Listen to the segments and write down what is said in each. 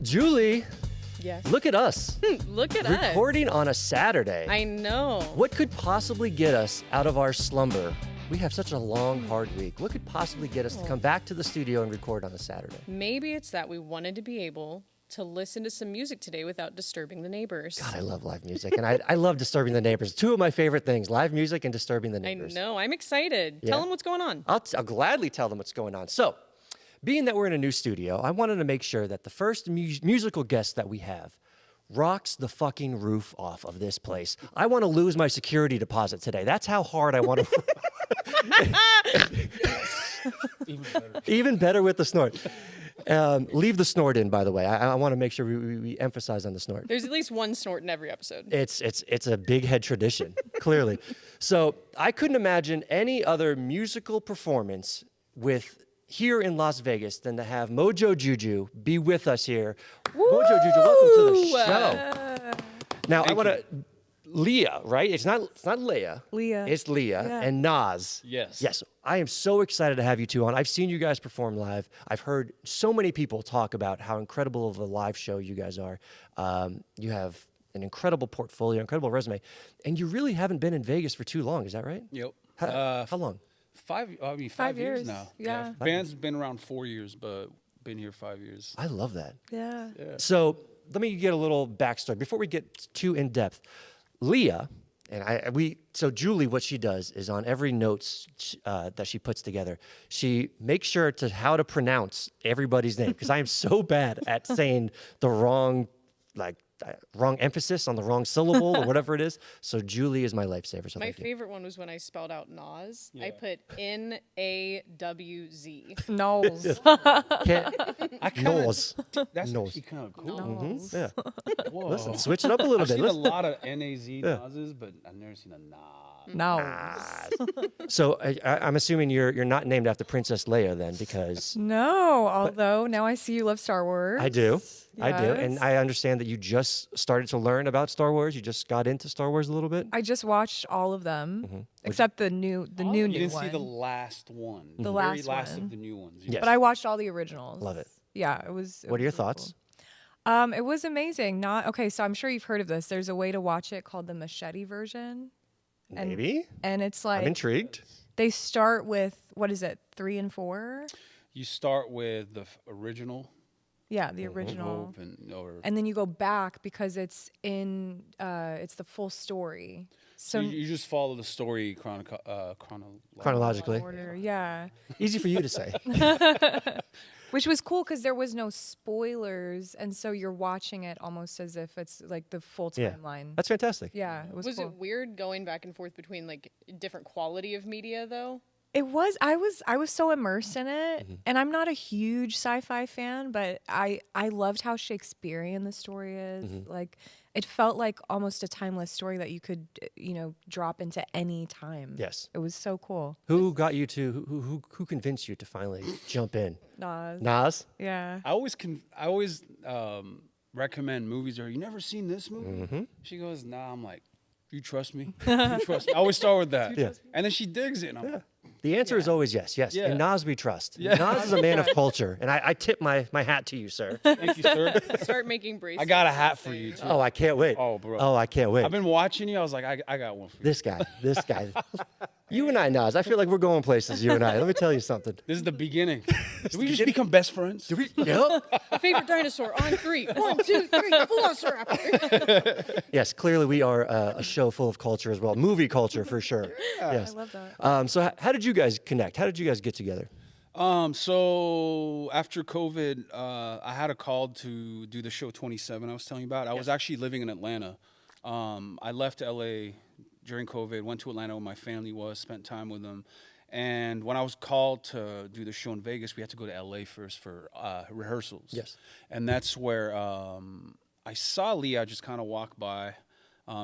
Julie, Yes. look at us. Look at us. Recording on a Saturday. I know. What could possibly get us out of our slumber? We have such a long, hard week. What could possibly get us to come back to the studio and record on a Saturday? Maybe it's that we wanted to be able to listen to some music today without disturbing the neighbors. God, I love live music, and I love disturbing the neighbors. Two of my favorite things, live music and disturbing the I neighbors. know. I'm excited. Yeah. Tell them what's going on. I'll gladly tell them what's going on. So, being that we're in a new studio, I wanted to make sure that the first musical guest that we have rocks the fucking roof off of this place. I want to lose my security deposit today. That's how hard I want to. Even better with the snort. Leave the snort in, by the way. I want to make sure we emphasize on the snort. There's at least one snort in every episode. It's a big head tradition, clearly. So I couldn't imagine any other musical performance here in Las Vegas than to have Mojo Juju be with us here. Woo! Mojo Juju, welcome to the show. Now I want to. Leah, right? It's not Leah. Leah. It's Leah Yeah. and Nas. Yes. Yes. I am so excited to have you two on. I've seen you guys perform live. I've heard so many people talk about how incredible of a live show you guys are. You have an incredible portfolio, incredible resume, and you really haven't been in Vegas for too long. Is that right? Yep. How long? 5 years now. Yeah. Band's been around 4 years, but been here 5 years. I love that. Yeah. So let me get a little backstory before we get too in depth. Leah and so Julie, what she does is on every notes that she puts together, she makes sure how to pronounce everybody's name, because I am so bad at saying the wrong emphasis on the wrong syllable or whatever it is. So Julie is my lifesaver. So My thank you. favorite one was when I spelled out Nas. Yeah. I put N-A-W-Z. Knowles. Knowles. That's Knowles. actually kind of cool. Knowles. Yeah. Whoa. Listen, switch it up a little I've bit. seen a Listen. lot of NAZ Nas's, but I've never seen a Nas. Knowles. So I'm assuming you're not named after Princess Leia then, because No, although now I see you love Star Wars. I do. I do. And Yes. I understand that you just started to learn about Star Wars. You just got into Star Wars a little bit. I just watched all of them, except the new You new didn't one. see the last one. The very last last one. of the new ones. Yes. But I watched all the originals. Love it. Yeah, it was. What are your thoughts? Cool. It was amazing. So I'm sure you've heard of this. There's a way to watch it called the Machete version, and- Maybe. and it's I'm like intrigued. they start with what is it, 3 and 4? You start with the original. Yeah, the original. Hope or And then you go back because it's it's the full story. So you just follow the story Chronologically. order, yeah. Easy for you to say. Which was cool because there was no spoilers, and so you're watching it almost as if it's like the full Yeah. timeline. That's fantastic. Yeah, it was Was cool. it weird going back and forth between like different quality of media though? It was. I was so immersed in it, and I'm not a huge sci-fi fan, but I loved how Shakespearean the story is. Like, it felt like almost a timeless story that you could, drop into any time. Yes. It was so cool. Who got you to, who convinced you to finally jump in? Nas. Nas? Yeah. I always recommend movies. Or you never seen this movie? She goes, nah. I'm like, you trust me? You trust me? I always start with that. Yeah. And then she digs it. And I'm like, The answer is always yes. Yes. Yeah. In Nas we trust. Yeah. Nas is a man of culture, and I tip my hat to you, sir. thank you, sir. Start making bracelets. I got a hat for you, too. Oh, I can't wait. Oh, bro. Oh, I can't wait. I've been watching you. I was like, I got one for you. This guy. You and I, Nas, I feel like we're going places, you and I. Let me tell you something. This is the beginning. Did we just become best friends? Yep. Favorite dinosaur on 3. 1, 2, 3. Velociraptor. Yes, clearly we are a show full of culture as well. Movie culture for sure. Yes. I love that. So how did you guys connect? How did you guys get together? So after COVID, I had a call to do the show 27 I was telling you about. I was actually living in Atlanta. I left LA during COVID, went to Atlanta where my family was, spent time with them. And when I was called to do the show in Vegas, we had to go to LA first for rehearsals. Yes. And that's where I saw Leah just kind of walk by.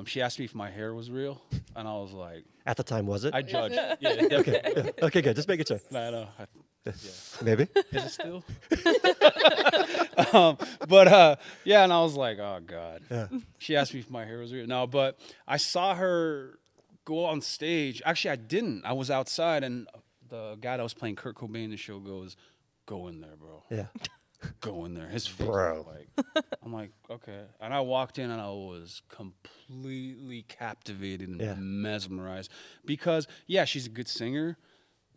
She asked me if my hair was real, and I was like, At the time, was it? I judged. Yeah, definitely. Okay, good. Just make it sure. I know. Maybe. Is it still? Yeah, and I was like, oh God. Yeah. She asked me if my hair was real. No, but I saw her go on stage. Actually, I didn't. I was outside, and the guy that was playing Kurt Cobain in the show goes, "Go in there, bro." Yeah. go in there. His face, Bro. I'm like, okay. And I walked in and I was completely captivated and Yeah. mesmerized because, yeah, she's a good singer,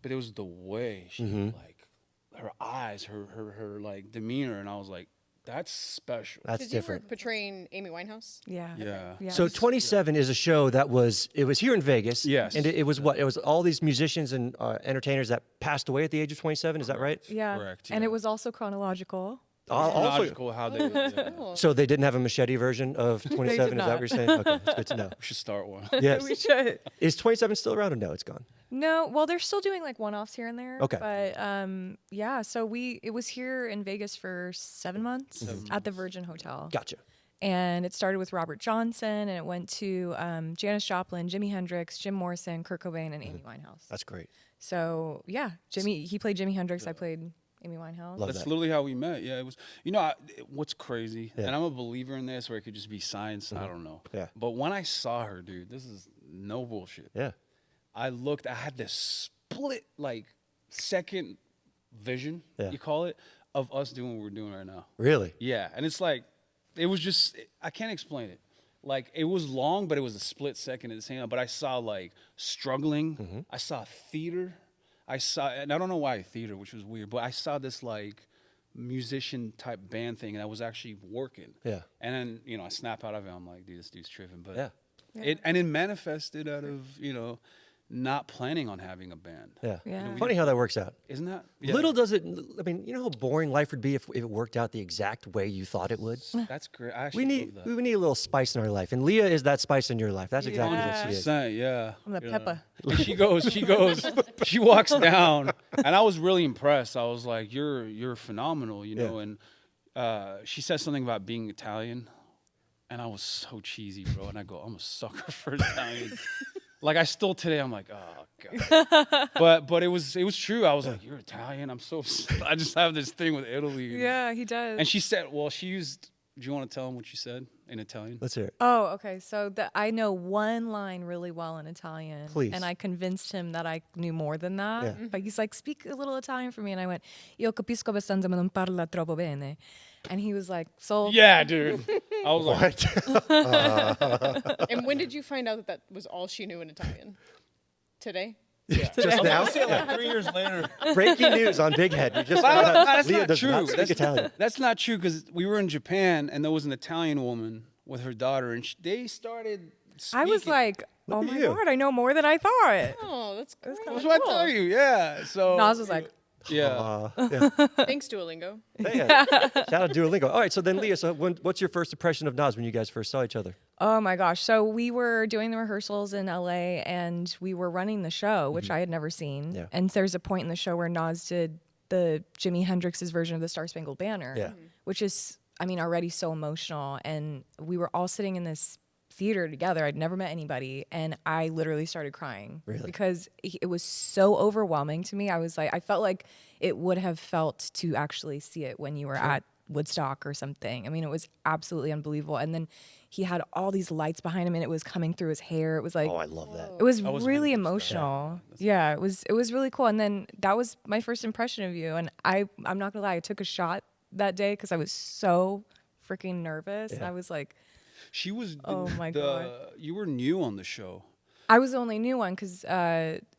but it was the way she like her eyes, her like demeanor, and I was like, that's special. That's Because you were different. portraying Amy Winehouse. Yeah. Yeah. Yeah. So 27 is a show that was here in Vegas. Yes. And it was what? It was all these musicians and entertainers that passed away at the age of 27. Is that right? Yeah. Correct, And yeah. it was also chronological. Also, Logical how they yeah. Cool. so they didn't have a Machete version of 27. Is that not. what you're saying? Okay, that's good to know. We should start one. Yes. We should. Is 27 still around or no? It's gone. No, well, they're still doing like one-offs here and there. Okay. But yeah, so it was here in Vegas for 7 months at the Virgin Hotel. Gotcha. And it started with Robert Johnson, and it went to Janis Joplin, Jimi Hendrix, Jim Morrison, Kurt Cobain, and Amy Winehouse. That's great. So yeah, he played Jimi Hendrix, I played Amy Winehouse. Love That's that. literally how we met. Yeah, it was. You know, what's crazy, Yeah. and I'm a believer in this, where it could just be science. I don't know. Yeah. But when I saw her, dude, this is no bullshit. Yeah. I had this split, like, second vision, Yeah. you call it, of us doing what we're doing right now. Really? Yeah, and it's like, it was just, I can't explain it. Like, it was long, but it was a split second at the same time. But I saw, like, struggling. I saw theater. And I don't know why theater, which was weird, but I saw this, like, musician type band thing, and I was actually working. Yeah. And then, you know, I snap out of it. I'm like, dude, this dude's tripping. But Yeah. it manifested out of, you know, not planning on having a band. Yeah. Yeah. Funny how that works out. Isn't that? Little does it. I mean, you know how boring life would be if it worked out the exact way you thought it would. That's great. I We actually need love that. we need a little spice in our life, and Leah is that spice in your life. That's exactly what she is. 100%, yeah. I'm the You know. pepper. And she walks down, and I was really impressed. I was like, you're phenomenal, you know. Yeah. And she said something about being Italian, and I was so cheesy, bro. And I go, I'm a sucker for Italian. Like, I still today, I'm like, oh god. But it was true. I was like, you're Italian. I just have this thing with Italy. Yeah, he does. And she said, well, she used. Do you want to tell him what she said in Italian? Let's hear it. Oh, okay. So I know one line really well in Italian. Please. And I convinced him that I knew more than that. Yeah. But he's like, speak a little Italian for me. And I went, io capisco abbastanza ma non parla troppo bene. And he was like, so. Yeah, dude. I was like, And when did you find out that was all she knew in Italian? Today? Just now. like 3 years later. Breaking news on Big Head. We just found out That's Leah not does true. not speak Italian. That's not true because we were in Japan and there was an Italian woman with her daughter and they started I was speaking. like, oh Look at my you. God, I know more than I thought. Oh, that's great. That's what I tell you, yeah. So Nas was like, yeah. Yeah. Thanks, Duolingo. Yeah. Shout out Duolingo. All right, so then Leah, what's your first impression of Nas when you guys first saw each other? oh my gosh. So we were doing the rehearsals in LA and we were running the show, which I had never seen. Yeah. And there's a point in the show where Nas did the Jimi Hendrix's version of the Star Spangled Banner, Yeah. which is, I mean, already so emotional. And we were all sitting in this theater together. I'd never met anybody. And I literally started crying. Really? Because it was so overwhelming to me. I was like, I felt like it would have felt to actually see it when you were at Woodstock or something. I mean, it was absolutely unbelievable. And then he had all these lights behind him and it was coming through his hair. It was like, Oh, I love that. it was was really really emotional. Yeah, it was really cool. And then that was my first impression of you. And I'm not gonna lie, I took a shot that day because I was so freaking nervous. And Yeah. I was like, She was Oh my God. You were new on the show. I was the only new one because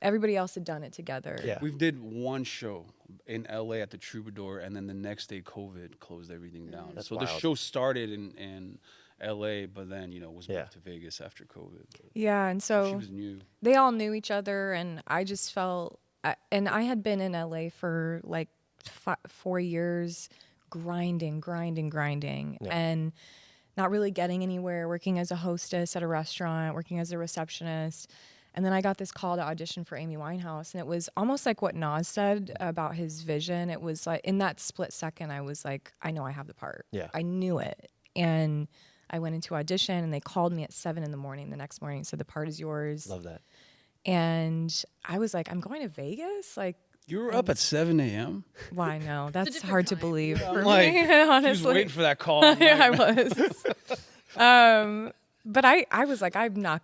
everybody else had done it together. Yeah. We did one show in LA at the Troubadour and then the next day COVID closed everything down. That's so the wild. show started in LA, but then, you know, was Yeah. moved to Vegas after COVID. But Yeah, and she so was new. they all knew each other, and I just felt, and I had been in LA for like 4 years, grinding, and not really getting anywhere, working as a hostess at a restaurant, working as a receptionist. And then I got this call to audition for Amy Winehouse, and it was almost like what Nas said about his vision. It was like, in that split second, I was like, I know I have the part. Yeah. I knew it. And I went into audition, and they called me at 7 a.m. the next morning and said, the part is yours. Love that. And I was like, I'm going to Vegas? Like, You were up at 7 a.m.? why no? That's different hard to time. believe for I'm like, me, she was honestly. waiting for that call. I'm Yeah, I like, was. But I was like, I'm not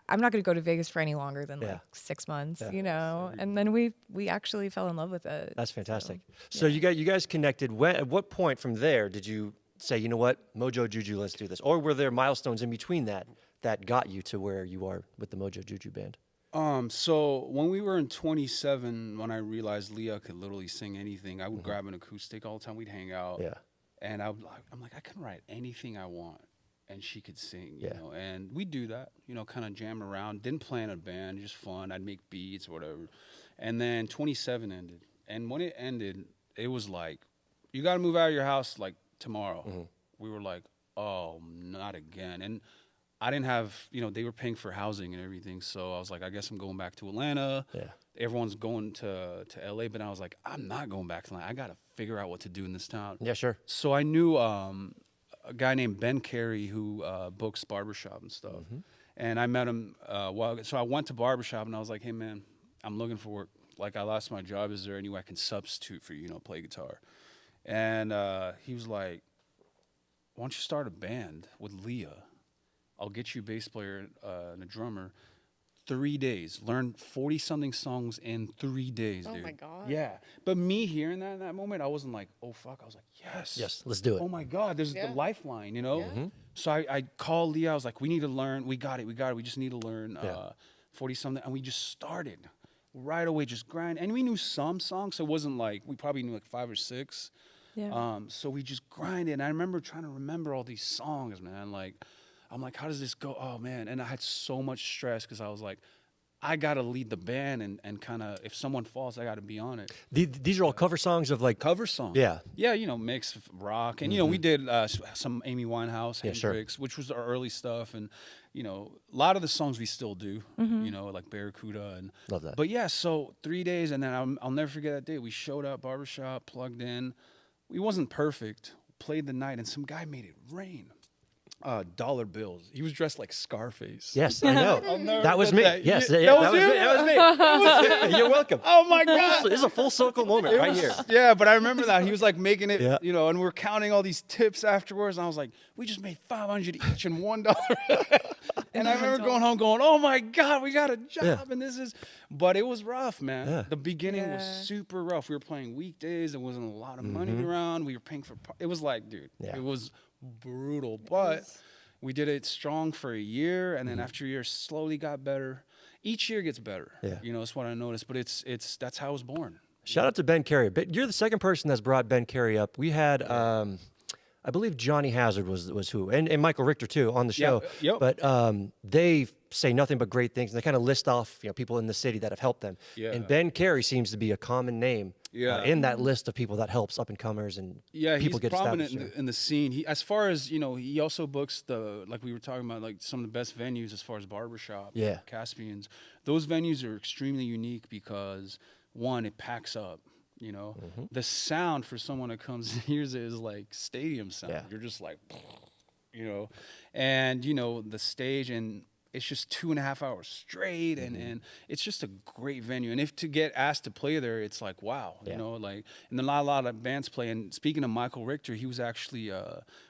I'm not going to go to Vegas for any longer than Yeah. like 6 months, Yeah. you know. And then we actually fell in love with it. That's fantastic. So you guys connected. At what point from there did you say, you know what, Mojo Juju, let's do this? Or were there milestones in between that got you to where you are with the Mojo Juju band? So when we were in 27, when I realized Leah could literally sing anything, I would grab an acoustic all the time. We'd hang out. Yeah. And I'm like, I can write anything I want, and she could sing, you Yeah. know. And we do that, you know, kind of jam around. Didn't play in a band, just fun. I'd make beats or whatever. And then 27 ended, and when it ended, it was like, you got to move out of your house like tomorrow. We were like, oh, not again. And I didn't have, you know, they were paying for housing and everything, so I was like, I guess I'm going back to Atlanta. Yeah. Everyone's going to LA, but I was like, I'm not going back to Atlanta. I got to figure out what to do in this town. Yeah, sure. So I knew a guy named Ben Carey who books Barbershop and stuff. And I met him so I went to Barbershop and I was like, hey man, I'm looking for work. Like, I lost my job. Is there any way I can substitute for you, you know, play guitar? And he was like, why don't you start a band with Leah? I'll get you a bass player and a drummer. 3 days. Learn 40-something songs in 3 days, dude. Oh my God. Yeah. But me hearing that in that moment, I wasn't like, oh, fuck. I was like, yes. Yes, let's do it. Oh, my God. There's Yeah. the lifeline, you know? Yeah. So I called Leah. I was like, we need to learn. We got it. We just need to learn Yeah. 40-something. And we just started right away, just grind. And we knew some songs, so it wasn't like, we probably knew like 5 or 6. Yeah. So we just grinded. And I remember trying to remember all these songs, man. Like, I'm like, how does this go? Oh, man. And I had so much stress because I was like, I got to lead the band and kind of, if someone falls, I got to be on it. These are all cover songs of like Cover song. Yeah. Yeah, you know, mix of rock. And, you know, we did some Amy Winehouse, Yeah, sure. Hendrix, which was our early stuff. And, you know, a lot of the songs we still do, you know, like Barracuda. And Love that. But yeah, so 3 days. And then I'll never forget that day. We showed up, Barbershop, plugged in. We wasn't perfect. Played the night, and some guy made it rain. Dollar bills. He was dressed like Scarface. Yes, I know. I'll never That was forget me. that. Yes, Yeah, yeah, that was me. you? That was me. You're welcome. Oh my God. This is a full circle moment right here. Yeah, but I remember that. He was like making it, Yeah. you know, and we were counting all these tips afterwards. And I was like, we just made $500 each and $1. And I remember going home going, oh my God, we got a job. Yeah. And this is, but it was rough, man. Yeah. The beginning was Yeah. super rough. We were playing weekdays. There wasn't a lot of money around. We were paying for, it was like, dude, Yeah. it was brutal. But we did it strong for a year. And then after a year, slowly got better. Each year gets better. Yeah. You know, that's what I noticed. But that's how I was born. Shout out to Ben Carey. But you're the second person that's brought Ben Carey up. We had, I believe Johnny Hazard was who, and Michael Richter too on the show. Yep. But they say nothing but great things, and they kind of list off people in the city that have helped them. Yeah. And Ben Carey seems to be a common name Yeah. in that list of people that helps up and comers and Yeah, people he's get prominent established. in the scene. He, as far as, you know, he also books like we were talking about, like some of the best venues as far as Barbershop, Yeah. Caspians. Those venues are extremely unique because, one, it packs up. You know, the sound for someone that comes and hears it is like stadium sound. Yeah. You're just like, you know, and, you know, the stage, and it's just 2.5 hours straight. And it's just a great venue. And if to get asked to play there, it's like, wow, Yeah. you know, like, and then a lot of bands play. And speaking of Michael Richter, he was actually,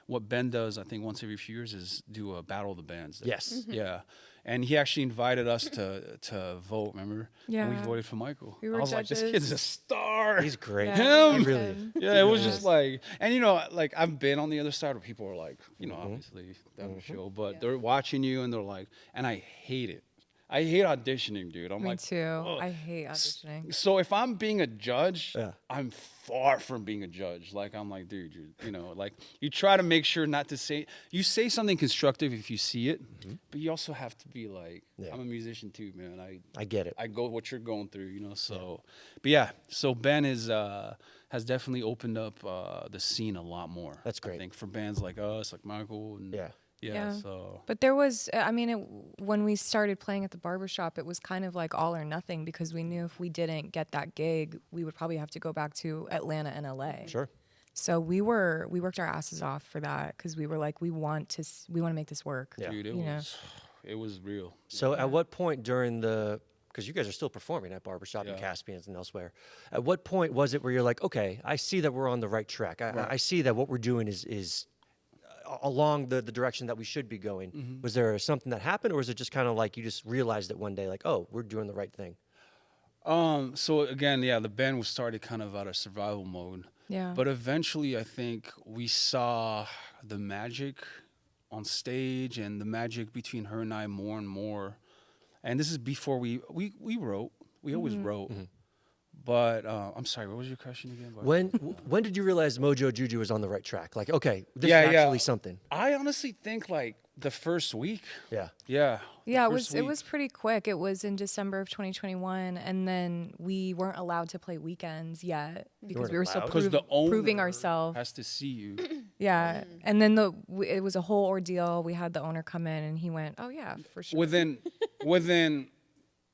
what Ben does, I think once every few years, is do a battle of the bands. There. Yes. Yeah. And he actually invited us to vote, remember? And we Yeah. voted for Michael. We were I was like, this judges. kid's a star. He's great. Yeah. He really is. Yeah, it was Yeah. just like, and you know, like I've been on the other side where people are like, you know, Mm-hmm. obviously that show, but they're watching you and they're like, and I hate it. I hate auditioning, dude. I'm Me like, too. ugh. I hate auditioning. So if I'm being a judge, Yeah. I'm far from being a judge. Like I'm like, dude, you know, like you try to make sure not to say, you say something constructive if you see it, but you also have to be like, Yeah. I'm a musician too, man. I get it. I go what you're going through, you know. So, but yeah, so Ben has definitely opened up the scene a lot more. That's great. I think for bands like us, like Michael, and Yeah. Yeah. So But there was, I mean, when we started playing at the barbershop, it was kind of like all or nothing because we knew if we didn't get that gig, we would probably have to go back to Atlanta and LA. Sure. So we worked our asses off for that because we were like, we want to make this work. Yeah. dude, You know. it was real. So at what point during because you guys are still performing at Barbershop and Yeah. Caspians and elsewhere, at what point was it where you're like, okay, I see that we're on the right track. I see that what we're doing is along the direction that we should be going. Was there something that happened, or was it just kind of like you just realized it one day, like, oh, we're doing the right thing? So again, yeah, the band was started kind of out of survival mode. Yeah. But eventually, I think we saw the magic on stage and the magic between her and I more and more. And this is before we wrote. We always wrote. But I'm sorry, what was your question again? When did you realize Mojo Juju was on the right track? Like, okay, this Yeah, is yeah. actually something. I honestly think like the first week. Yeah. Yeah. Yeah, the it first was week. pretty quick. It was in December of 2021, and then we weren't allowed to play weekends yet because weren't we were still allowed? Because the owner proving ourselves. has to see you. Yeah, and then it was a whole ordeal. We had the owner come in, and he went, "Oh yeah, for sure." within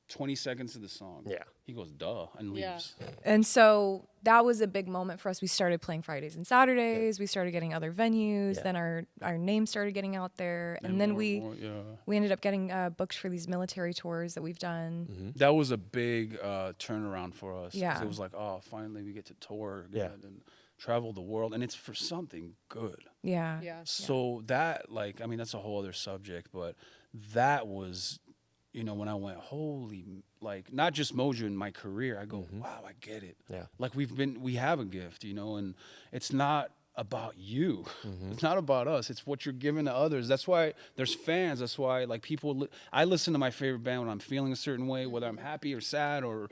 20 seconds of the song. Yeah. He goes, duh, and Yeah. leaves. And so that was a big moment for us. We started playing Fridays and Saturdays. We started getting other venues. Yeah. Then our name started getting out there, and then more we and more, yeah. we ended up getting booked for these military tours that we've done. That was a big turnaround for us. 'Cause Yeah. It was like, oh, finally we get to tour Yeah. again and travel the world. And it's for something good. Yeah. Yeah. So that, like, I mean, that's a whole other subject, but that was, when I went, holy, like, not just Mojo in my career, I go, wow, I get it. Yeah. Like, we have a gift, and it's not about you. It's not about us. It's what you're giving to others. That's why there's fans. That's why, like, I listen to my favorite band when I'm feeling a certain way, whether I'm happy or sad or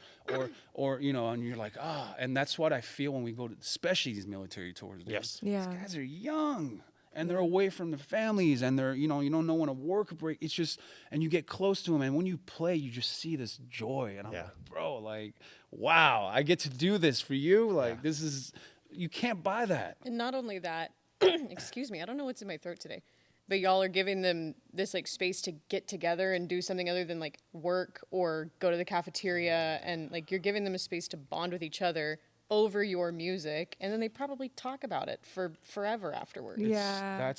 and you're like, and that's what I feel when we go to, especially these military tours. Dude. Yes. Yeah. These guys are young and they're away from their families and they're, you don't know when a work break. It's just, and you get close to them, and when you play, you just see this joy. And I'm Yeah. like, bro, like, wow, I get to do this for you. Like, this is, you can't buy that. And not only that, excuse me, I don't know what's in my throat today, but y'all are giving them this like space to get together and do something other than like work or go to the cafeteria, and like you're giving them a space to bond with each other over your music, and then they probably talk about it for forever afterwards. Yeah.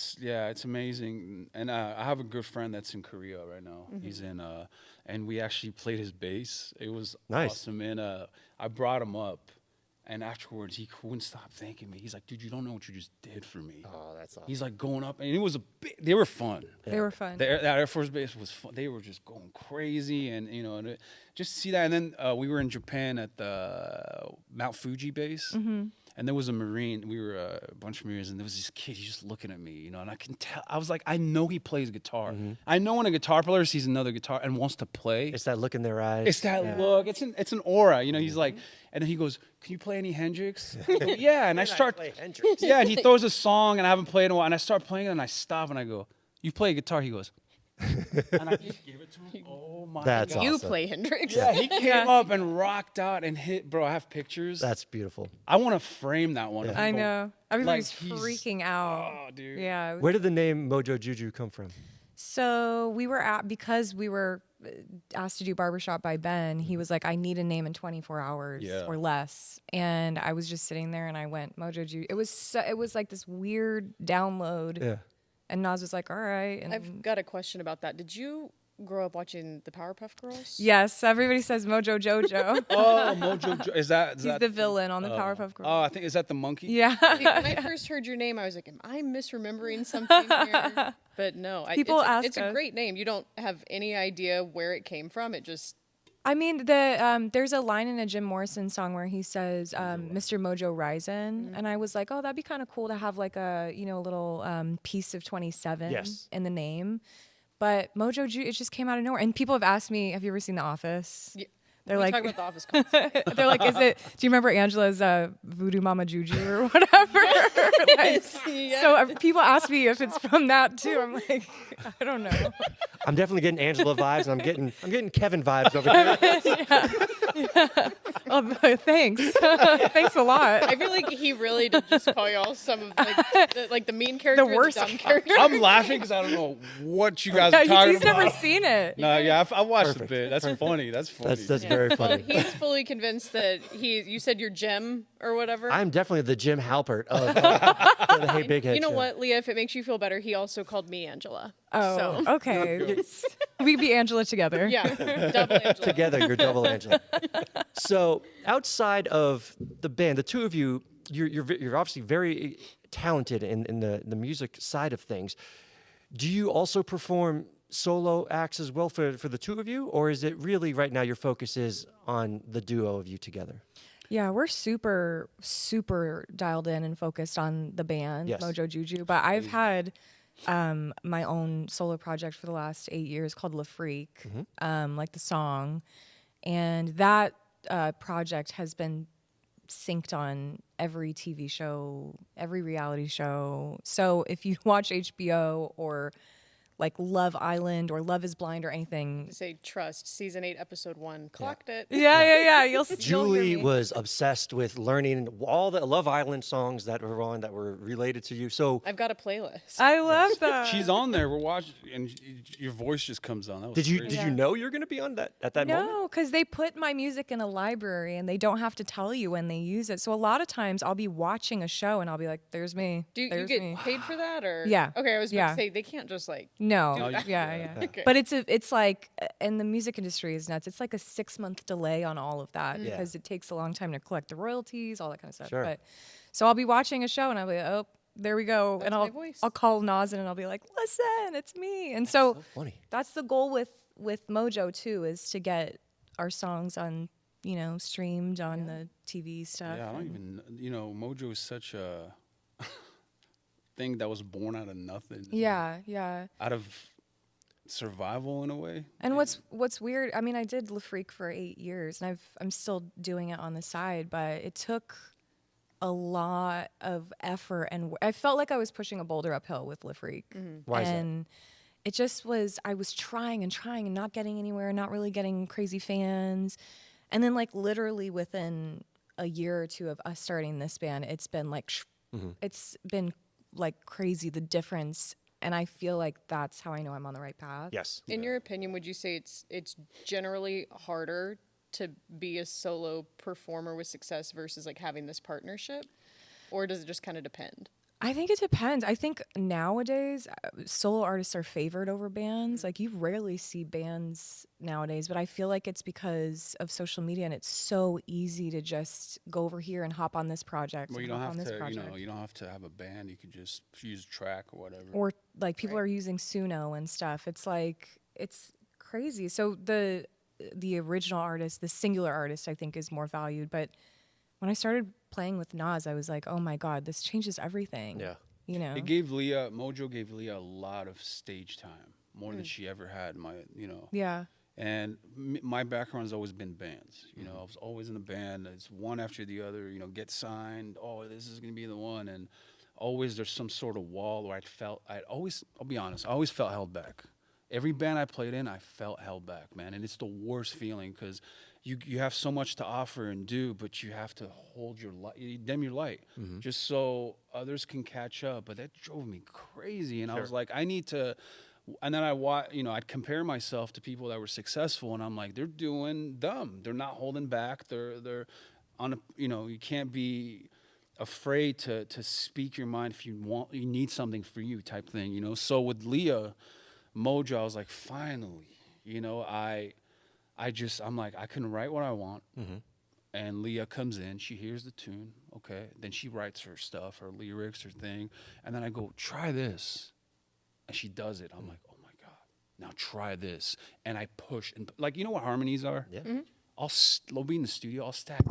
It's amazing. And I have a good friend that's in Korea right now. He's in, and we actually played his bass. It was Nice. awesome. And I brought him up, and afterwards he wouldn't stop thanking me. He's like, dude, you don't know what you just did for me. Oh, that's awesome. He's like going up, and it was they were fun. They were fun. That Air Force Base was fun. They were just going crazy, and just see that. And then we were in Japan at the Mount Fuji base, and there was a Marine. We were a bunch of Marines, and there was this kid. He's just looking at me, and I can tell. I was like, I know he plays guitar. I know when a guitar player sees another guitar and wants to play. It's that look in their eyes. It's that look. It's an aura. He's like, and then he goes, "Can you play any Hendrix?" I go, yeah, and I start. play Hendrix. Yeah, and he throws a song, and I haven't played in a while, and I start playing it, and I stop, and I go, "You play guitar?" He goes, and I just give it to him. Oh my That's god! You awesome. play Hendrix. Yeah, he came up and rocked out and hit. Bro, I have pictures. That's beautiful. I want to frame that one. I know. Everybody's he's- freaking out. Oh, dude. Yeah. Where did the name Mojo Juju come from? So we were because we were asked to do Barbershop by Ben. He was like, I need a name in 24 hours Yeah. or less. And I was just sitting there and I went, Mojo Juju. It was like this weird download. Yeah. And Nas was like, all right. And I've got a question about that. Did you grow up watching the Powerpuff Girls? yes, everybody says Mojo Jojo. Oh, is that? He's the villain on the Powerpuff Girls. Oh, I think is that the monkey? Yeah. See, when I first heard your name, I was like, am I misremembering something here? But no. People ask it's a us. great name. You don't have any idea where it came from. It just, I mean, there's a line in a Jim Morrison song where he says, "Mr. Mojo Rising," and I was like, "Oh, that'd be kind of cool to have like a little piece of 27 Yes. in the name." But Mojo Juju, it just came out of nowhere. And people have asked me, "Have you ever seen The Office?" yeah. They're We like, talk about the office concept. they're like, "Is it? Do you remember Angela's Voodoo Mama Juju or whatever?" Like, Yeah. so people ask me if it's from that too. I'm like, I don't know. I'm definitely getting Angela vibes, and I'm getting Kevin vibes over here. Oh, thanks, thanks a lot. I feel like he really did just call y'all some of like the mean character, The worst the dumb character. I'm laughing because I don't know what you guys are Yeah, talking he's about. never seen it. No, yeah, I watched Perfect. a bit. That's funny. That's funny. That's very funny. He's fully convinced that you said you're Jem or whatever. I'm definitely the Jim Halpert of the Hey Big Head You know show. what, Leah? If it makes you feel better, he also called me Angela. Oh, So, okay. We be Angela together. yeah, double Angela. Together, you're double Angela. So outside of the band, the two of you you're obviously very talented in the music side of things. Do you also perform solo acts as well for the two of you, or is it really right now your focus is on the duo of you together? Yeah, we're super, super dialed in and focused on the band, Yes. Mojo Juju. But I've had my own solo project for the last 8 years called La Freak, like the song. And that project has been synced on every TV show, every reality show. So if you watch HBO or like Love Island or Love is Blind or anything. Say Trust, season 8, episode 1. Clocked it. Yeah. You'll hear Julie me. was obsessed with learning all the Love Island songs that were on that were related to you. So I've got a playlist. I love that. She's on there. We're watching, and your voice just comes on. That was did you crazy. know you're going to be on that at that moment? No, because they put my music in a library and they don't have to tell you when they use it. So a lot of times I'll be watching a show and I'll be like, "There's me." Do you There's get me. paid for that, or Yeah. Okay, I was about Yeah. to say they can't just like. No, that. yeah. Okay. But it's like, and the music industry is nuts. It's like a 6-month delay on all of that Yeah. because it takes a long time to collect the royalties, all that kind of stuff. Sure. But so I'll be watching a show and I'll be like, oh, there we go, That's and my voice. I'll call Nas in and I'll be like, listen, it's me. And so Funny. that's the goal with Mojo too, is to get our songs on, streamed on the TV stuff. Yeah, I don't and- even. Mojo is such a thing that was born out of nothing. Yeah. Out of survival in a way. And what's weird, I mean, I did La Freak for 8 years and I'm still doing it on the side, but it took a lot of effort and I felt like I was pushing a boulder uphill with La Freak. Why is that? And it just was, I was trying and not getting anywhere, not really getting crazy fans. And then like literally within a year or two of us starting this band, it's been like, it's been like crazy, the difference. And I feel like that's how I know I'm on the right path. Yes. In your opinion, would you say it's generally harder to be a solo performer with success versus like having this partnership, or does it just kind of depend? I think it depends. I think nowadays solo artists are favored over bands. Like you rarely see bands nowadays, but I feel like it's because of social media and it's so easy to just go over here and hop on this project. Well, and you don't hop have on this to. project. You don't have to have a band. You could just use a track or whatever. Or like people are using Suno and stuff. It's like it's crazy. So the original artist, the singular artist, I think is more valued. But when I started playing with Nas, I was like, oh my God, this changes everything. Yeah. It gave Mojo gave Leah a lot of stage time, more than she ever had. Yeah. And my background has always been bands. I was always in a band. It's one after the other. Get signed. Oh, this is gonna be the one. And always there's some sort of wall where I'll be honest, I always felt held back. Every band I played in, I felt held back, man. And it's the worst feeling because you have so much to offer and do, but you have to hold your light, dim your light, just so others can catch up. But that drove me crazy, and I was like, I need to. And then I'd compare myself to people that were successful, and I'm like, they're doing dumb. They're not holding back. They're on a. You can't be afraid to speak your mind if you need something for you type thing. So with Leah, Mojo, I was like, finally, I'm like, I can write what I want. And Leah comes in, she hears the tune, okay. Then she writes her stuff, her lyrics, her thing. And then I go, try this. And she does it. I'm like, oh my God, now try this. And I push. And like, you know what harmonies are? Yeah. I'll be in the studio, I'll stack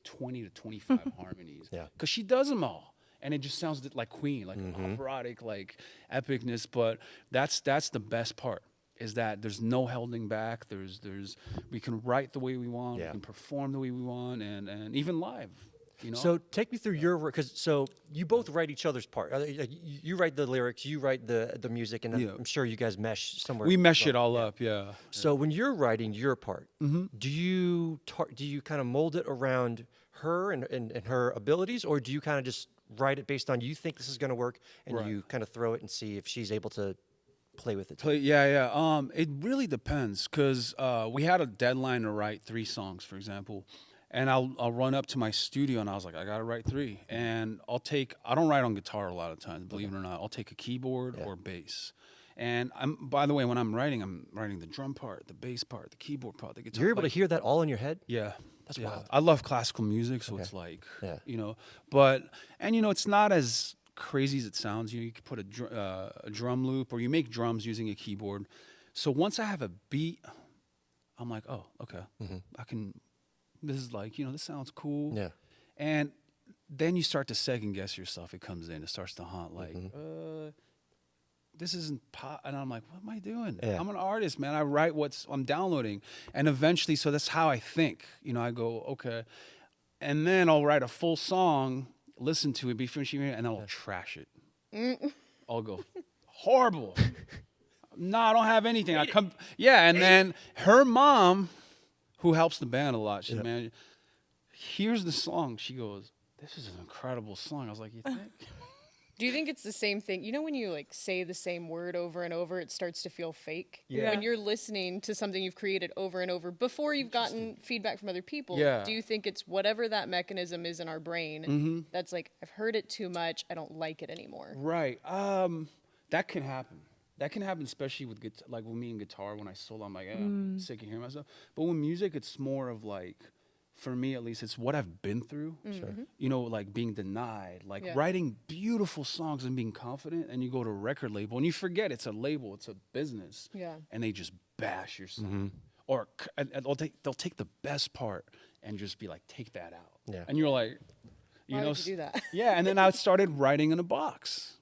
20 to 25 harmonies. Yeah. Because she does them all. And it just sounds like Queen, like operatic, like epicness. But that's the best part. Is that there's no holding back. We can write the way we want. Yeah. We can perform the way we want, and even live. So take me through your work, so you both write each other's part. You write the lyrics, you write the music, and I'm sure you guys mesh somewhere. We mesh it all up, yeah. So when you're writing your part, do you kind of mold it around her and her abilities, or do you kind of just write it based on you think this is going to work, and you kind of throw it and see if she's able to play with it? It really depends because we had a deadline to write 3 songs, for example, and I'll run up to my studio and I was like, I gotta write 3, and I don't write on guitar a lot of times, believe it or not. I'll take a keyboard or bass. And by the way, when I'm writing the drum part, the bass part, the keyboard part, the guitar. You're able to hear that all in your head? Yeah. That's Yeah. wild. I love classical music, so it's like, you know, but, and you know, it's not as crazy as it sounds. You can put a drum loop, or you make drums using a keyboard. So once I have a beat, I'm like, oh, okay, I can, this is like, you know, this sounds cool. Yeah. And then you start to second guess yourself. It comes in, it starts to haunt, like, this isn't pop. And I'm like, what am I doing? Yeah. I'm an artist, man. I write I'm downloading. And eventually, so that's how I think. You know, I go, okay. And then I'll write a full song, listen to it, be finishing it, and then I'll trash it. I'll go, horrible. No, I don't have anything. And then her mom, who helps the band a lot, she's man, here's the song. She goes, this is an incredible song. I was like, you think? Do you think it's the same thing? You know, when you like say the same word over and over, it starts to feel fake. Yeah. When you're listening to something you've created over and over before you've gotten feedback from other people, Yeah. do you think it's whatever that mechanism is in our brain that's like, I've heard it too much, I don't like it anymore? Right. That can happen. That can happen, especially with like with me and guitar. When I solo, I'm like, I'm sick of hearing myself. But with music, it's more of like, for me at least, it's what I've been through. You know, like being denied, like writing beautiful songs and being confident, and you go to a record label and you forget it's a label, it's a business. Yeah. And they just bash your song. Or and they'll take the best part and just be like, take that out. Yeah. And you're like, Why would you do that? Yeah, and then I started writing in a box.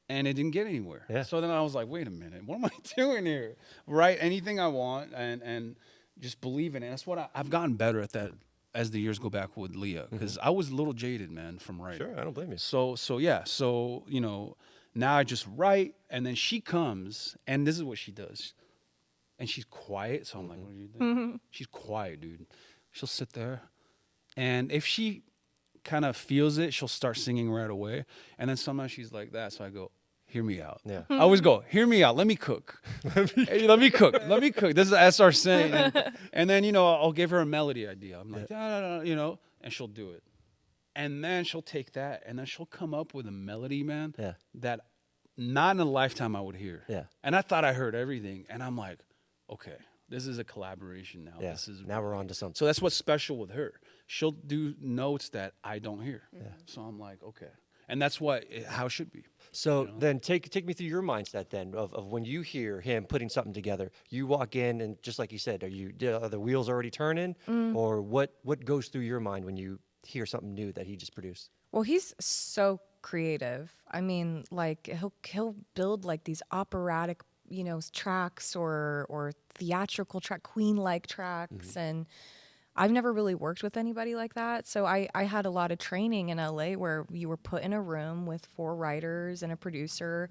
And it didn't get anywhere. Yeah. So then I was like, wait a minute, what am I doing here? Write anything I want and just believe in it. And that's what I've gotten better at that as the years go back with Leah. Because I was a little jaded, man, from writing. Sure, I don't blame you. So you know, now I just write, and then she comes, and this is what she does. And she's quiet, so I'm like, what are you doing? She's quiet, dude. She'll sit there, and if she kind of feels it, she'll start singing right away. And then sometimes she's like that, so I go, hear me out. Yeah. I always go, hear me out. Let me cook. Hey, let me cook. Let me cook. This is SR saying. And then, you know, I'll give her a melody idea. I'm like, you know, and she'll do it. And then she'll take that, and then she'll come up with a melody, man, that not in a lifetime I would hear. Yeah. And I thought I heard everything. And I'm like, okay, this is a collaboration now. Yeah. This is Now we're on to something. So that's what's special with her. She'll do notes that I don't hear. So I'm like, okay. And that's how it should be. So then take me through your mindset then of when you hear him putting something together. You walk in and just like you said, are the wheels already turning? Or what goes through your mind when you hear something new that he just produced? Well, he's so creative. I mean, like he'll build like these operatic, you know, tracks or theatrical Queen-like tracks, and I've never really worked with anybody like that. So I had a lot of training in LA where you were put in a room with 4 writers and a producer,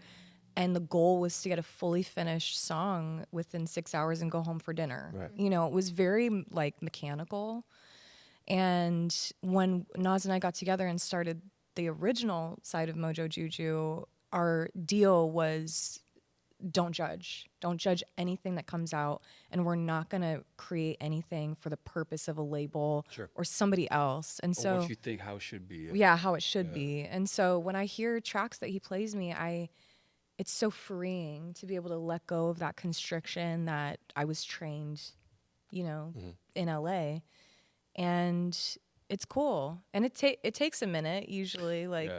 and the goal was to get a fully finished song within 6 hours and go home for dinner. Right. You know, it was very like mechanical. And when Nas and I got together and started the original side of Mojo Juju, our deal was don't judge anything that comes out, and we're not going to create anything for the purpose of a label or somebody else. And so what you think how it should be. how it should be. And so when I hear tracks that he plays me, it's so freeing to be able to let go of that constriction that I was trained, you know, in LA. And it's cool. And it takes a minute usually, like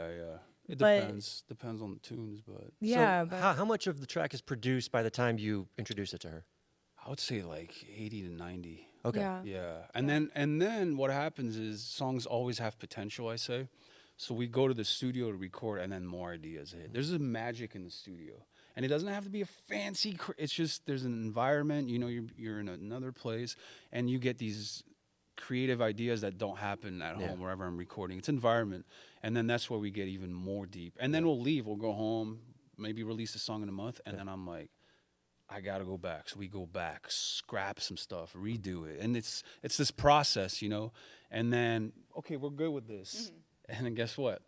It depends on the tunes, but yeah. So how much of the track is produced by the time you introduce it to her? I would say like 80 to 90. Okay. Yeah. And then what happens is songs always have potential, I say. So we go to the studio to record, and then more ideas hit. There's a magic in the studio, and it doesn't have to be a fancy. It's just there's an environment. You know, you're in another place, and you get these creative ideas that don't happen at home wherever I'm recording. It's environment, and then that's where we get even more deep. And then we'll leave. We'll go home, maybe release a song in a month, and then I'm like, I gotta go back. So we go back, scrap some stuff, redo it, and it's this process, you know. And then okay, we're good with this, and then guess what?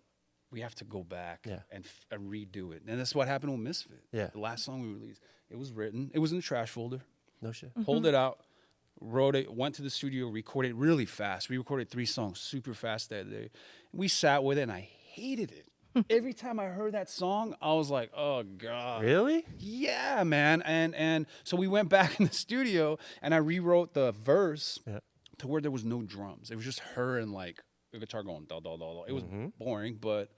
We have to go back and redo it. And that's what happened with Misfit. Yeah. The last song we released, it was written, it was in the trash folder. No shit. Pulled it out, wrote it, went to the studio, recorded it really fast. We recorded 3 songs super fast that day. We sat with it, and I hated it. Every time I heard that song, I was like, oh, God. Really? Yeah, man. And so we went back in the studio, and I rewrote the verse, to where there was no drums. It was just her and like a guitar going da da da da. It was boring, but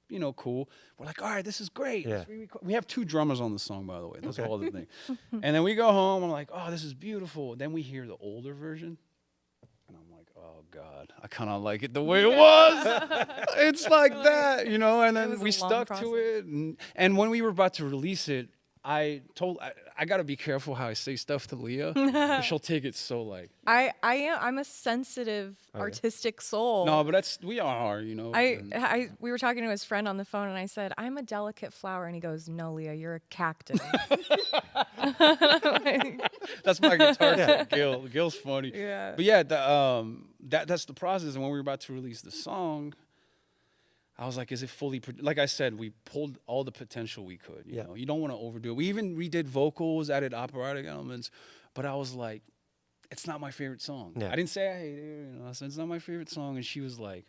you know, cool. We're like, all right, this is great. Yeah. We have 2 drummers on the song, by the way. That's all the thing. And then we go home. I'm like, oh, this is beautiful. Then we hear the older version. And I'm like, oh, God, I kind of like it the way it was. It's like that, you know? And then was a we long stuck process. to it. And when we were about to release it, I got to be careful how I say stuff to Leah. 'Cause she'll take it so like. I'm a sensitive artistic soul. No, but we are, you know. We were talking to his friend on the phone, and I said, I'm a delicate flower. And he goes, no, Leah, you're a cactus. That's my guitar tech, Gil. Gil's funny. Yeah. But yeah, that's the process. And when we were about to release the song, I was like, is it fully, like I said, we pulled all the potential we could. You know, you don't want to overdo it. We even redid vocals, added operatic elements, but I was like, it's not my favorite song. Yeah. I didn't say I hate it. You know, I said, it's not my favorite song. And she was like,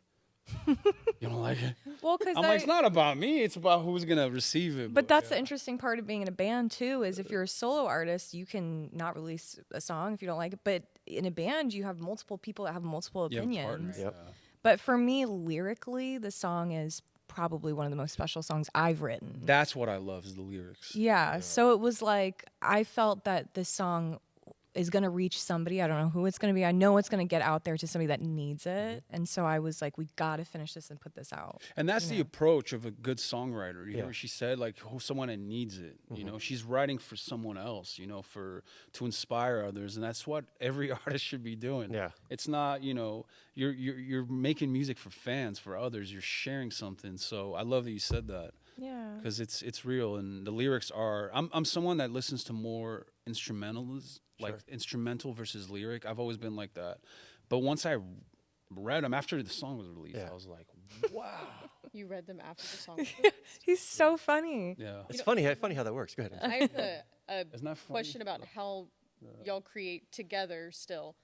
you don't like it? Well, because I'm like, it's not about me. It's about who's going to receive it. But that's the interesting part of being in a band too, is if you're a solo artist, you can not release a song if you don't like it. But in a band, you have multiple people that have multiple opinions. Yep. But for me, lyrically, the song is probably one of the most special songs I've written. That's what I love is the lyrics. Yeah. So it was like, I felt that this song is going to reach somebody. I don't know who it's going to be. I know it's going to get out there to somebody that needs it. And so I was like, we got to finish this and put this out. And that's the approach of a good songwriter. You hear Yeah. what she said? Like, someone that needs it. You know, she's writing for someone else, you know, to inspire others. And that's what every artist should be doing. Yeah. It's not, you know, you're making music for fans, for others. You're sharing something. So I love that you said that. Yeah. Because it's real. And the lyrics are, I'm someone that listens to more instrumentals, like instrumental versus lyric. I've always been like that. But once I read them after the song was released, I was like, wow. You read them after the song. He's so funny. Yeah. It's funny how that works. Go ahead. I have a Isn't that funny? question about how y'all create together still.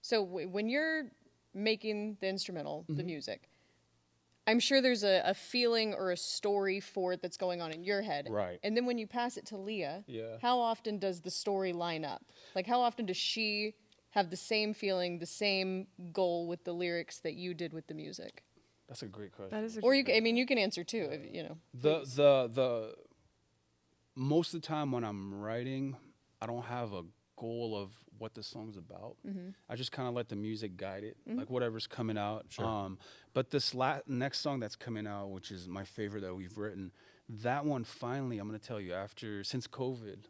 So when you're making the instrumental, the music, I'm sure there's a feeling or a story for it that's going on in your head. Right. And then when you pass it to Leah, Yeah. how often does the story line up? Like, how often does she have the same feeling, the same goal with the lyrics that you did with the music? That's a great question. That is a Or you can answer too, if, you know. The most of the time when I'm writing, I don't have a goal of what the song's about. I just kind of let the music guide it, like whatever's coming out. But this next song that's coming out, which is my favorite that we've written, that one finally, I'm gonna tell you, since COVID,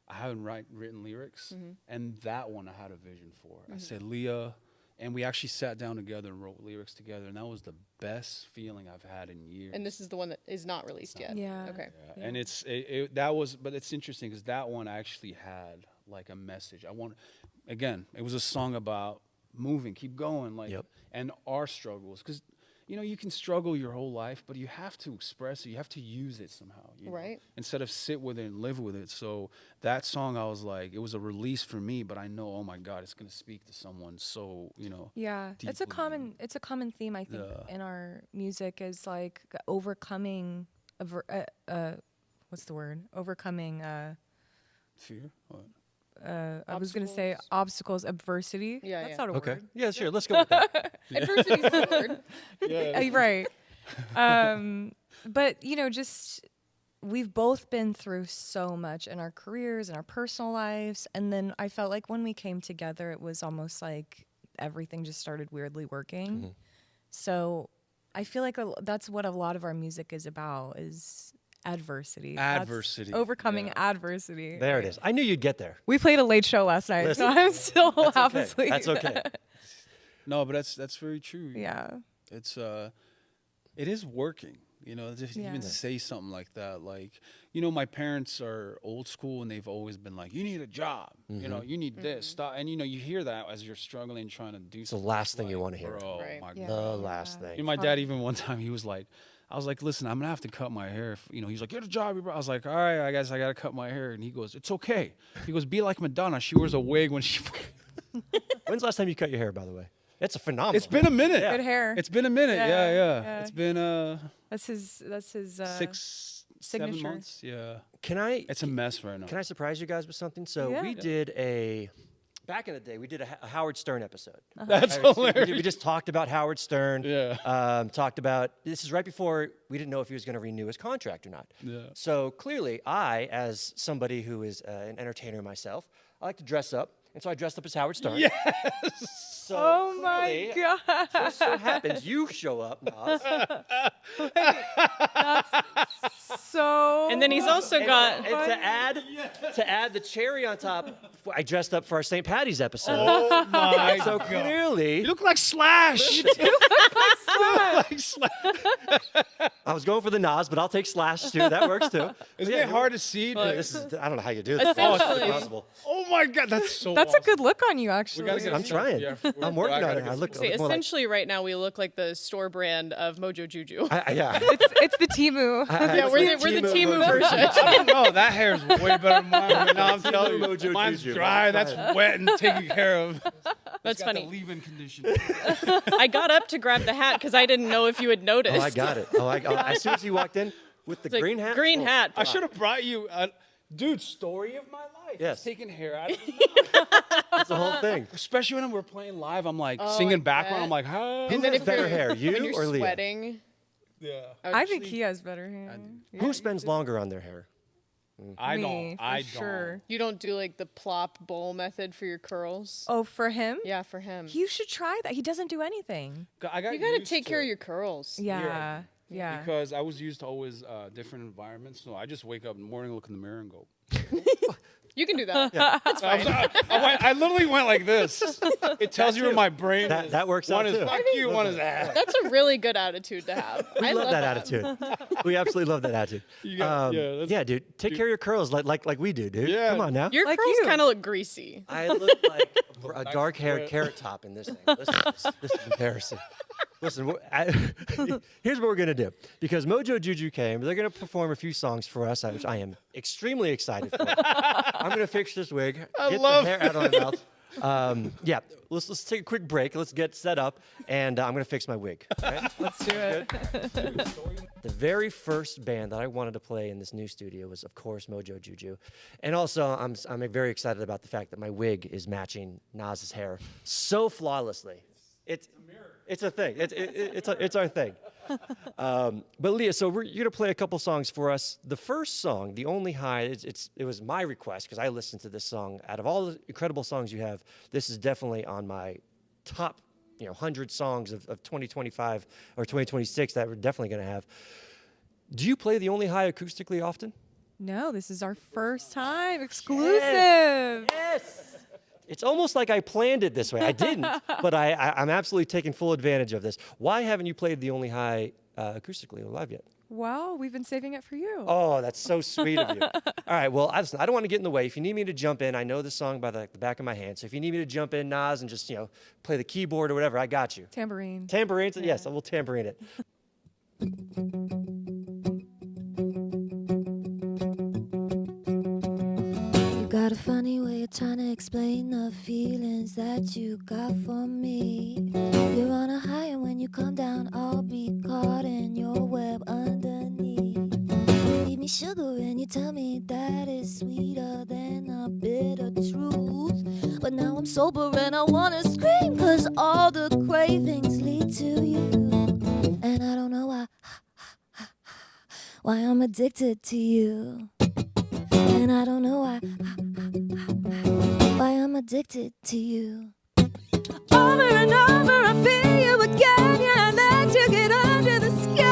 I haven't written lyrics, and that one I had a vision for. I said, Leah, and we actually sat down together and wrote lyrics together, and that was the best feeling I've had in years. And this is the one that is not released yet. Yeah. Okay. Yeah. And but it's interesting because that one actually had like a message. It was a song about moving, keep going, like, and our struggles. Because, you know, you can struggle your whole life, but you have to express it. You have to use it somehow. You know? Right. Instead of sit with it and live with it. So that song, I was like, it was a release for me, but I know, oh my God, it's going to speak to someone. So, you know. Yeah, it's a common theme, I think, in our music is like overcoming what's the word? Overcoming Fear? What? I was gonna say obstacles, adversity. Yeah, That's yeah. not a Okay. word. Yeah, sure. Let's go with that. Adversity is the word. Right. But you know, just we've both been through so much in our careers and our personal lives, and then I felt like when we came together, it was almost like everything just started weirdly working. So I feel like that's what a lot of our music is about, is adversity. Adversity. That's overcoming adversity. There it is. I knew you'd get there. We played a late show last night, Listen, so I'm still half okay. asleep. That's okay. No, but that's very true. Yeah. It's it is working. You know, just even say something like that. Like, you know, my parents are old school and they've always been like, you need a job. You know, you need this. Stop. And, you know, you hear that as you're struggling, trying to do It's the something. last thing you want to hear. Bro, Right. my Yeah. The God. last You know, thing. my dad, even one time, he was like, I was like, listen, I'm going to have to cut my hair. You know, he's like, get a job, bro. I was like, all right, I guess I got to cut my hair. And he goes, it's okay. He goes, be like Madonna. She wears a wig when she... When's the last time you cut your hair, by the way? It's a phenomenal. It's been a minute. Good hair. It's been a minute. Yeah, Yeah. yeah. It's been That's his 6, 7 signature. months. Yeah. Can I It's a mess right now. Can I surprise you guys with something? So Yeah. we did a back in the day, we did a Howard Stern episode. That's We hilarious. just talked about Howard Stern. Yeah. Talked about, this is right before we didn't know if he was going to renew his contract or not. Yeah. So clearly, I, as somebody who is an entertainer myself, I like to dress up. And so I dressed up as Howard Stern. Yes. So Oh my clearly, god. just so happens you show up, Nas. So And then he's also got. And to add the cherry on top, I dressed up for our St. Patty's episode. Oh my So God. clearly, You look like Slash. Like Slash. I was going for the Nas, but I'll take Slash too. That works too. Isn't Yeah, it hard to see? This is, I don't know how you do this. Essentially- It's impossible. Oh my God, that's so. that's a awesome. good look on you, actually. gotta get I'm trying. Yeah, I'm working I on gotta it. get I look, See, I look more like, essentially, right now we look like the store brand of Mojo Juju. yeah. It's the Timu. Yeah, we're the Timu version. I don't know. That hair is way better than mine. But now I'm telling you, Mojo mine's Juju. dry. That's wet and taken care of. That's Got the funny. leave-in condition. I got up to grab the hat because I didn't know if you had noticed. Oh, I got it. As soon as he walked in with the It's like, green hat. Green oh, hat. I should have brought you, dude. Story of my life. Yes. Taking hair out of That's the whole thing. Especially when we're playing live, I'm like Oh, singing I background. bet. I'm like, huh? Who And then has if better you're- hair, when you you're or Leah? sweating, Yeah. I think he has better hair. Who spends longer on their hair? I Me, don't. for I sure. you don't do like the plop bowl method for your curls. Oh, for him? Yeah, for him. You should try that. He doesn't do anything. don't. I got You gotta used take to care of it your curls. Yeah. Yeah. because I was used to always different environments. So I just wake up in the morning, look in the mirror, and go. You can do that. I literally went like this. It tells you where my brain is. That works One out is too. fuck you, one is ass. That's a really good attitude to have. We I love that attitude. We absolutely love that attitude. yeah, Dude. Take care of your curls like we do, dude. Yeah. Come on now. Your Like curls you. kind of look greasy. I look like a dark-haired carrot top in this thing. Listen to this is embarrassing. Listen, here's what we're going to do. Because Mojo Juju came, they're going to perform a few songs for us, which I am extremely excited for. I'm going to fix this wig, get the hair out of my mouth. Let's take a quick break. Let's get set up, and I'm going to fix my wig. all right? Let's do it. The very first band that I wanted to play in this new studio was, of course, Mojo Juju. And also, I'm very excited about the fact that my wig is matching Nas's hair so flawlessly. It's a thing. It's our thing. But Leah, so you're gonna play a couple songs for us. The first song, "The Only High," it was my request because I listened to this song. Out of all the incredible songs you have, this is definitely on my top, 100 songs of 2025 or 2026 that we're definitely gonna have. Do you play "The Only High" acoustically often? No, this is our first time. Exclusive. Yes. It's almost like I planned it this way. I didn't, but I'm absolutely taking full advantage of this. Why haven't you played "The Only High" acoustically live yet? Well, we've been saving it for you. Oh, that's so sweet of you. All right, well, I don't want to get in the way. If you need me to jump in, I know this song by the back of my hand. So if you need me to jump in, Nas, and just play the keyboard or whatever, I got you. Tambourine. Tambourines? Yes, I will tambourine it. You got a funny way of trying to explain the feelings that you got for me. You're on a high, and when you come down, I'll be caught in your web underneath. You feed me sugar and you tell me that it's sweeter than a bitter truth. But now I'm sober and I wanna scream, 'cause all the cravings lead to you. And I don't know why I'm addicted to you. And I don't know why I'm addicted to you. Over and over I feel you again. Yeah, I let you get under the skin.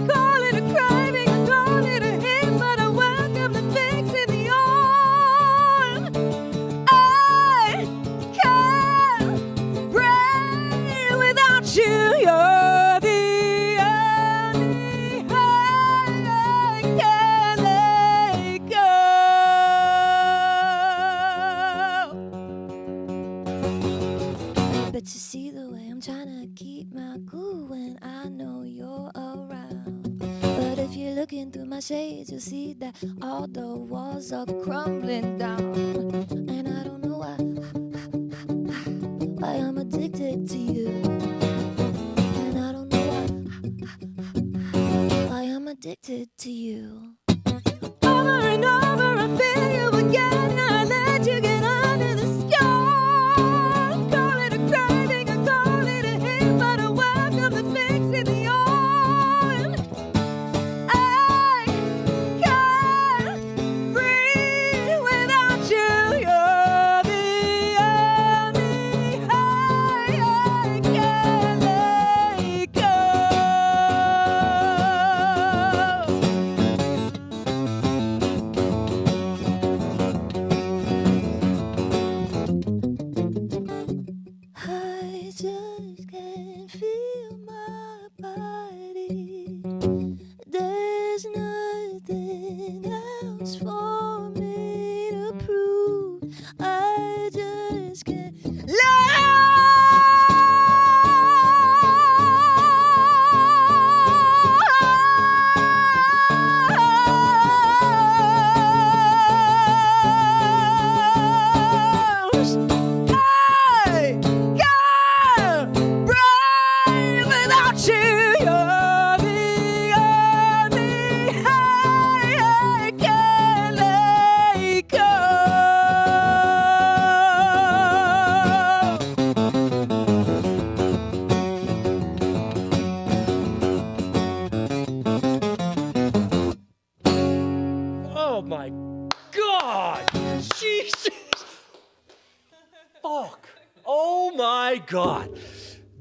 Call it a craving, I call it a hit, but I welcome the things in the arm. I can't breathe without you. You're the only high I can't let go. Bet you see the way I'm trying to keep my cool when I know you're around. But if you're looking through my shades, you'll see that all the walls are crumbling down. And I don't know why I'm addicted to you. And I don't know why I'm addicted to you. Over and over I feel you again. I let you get under the skin. God.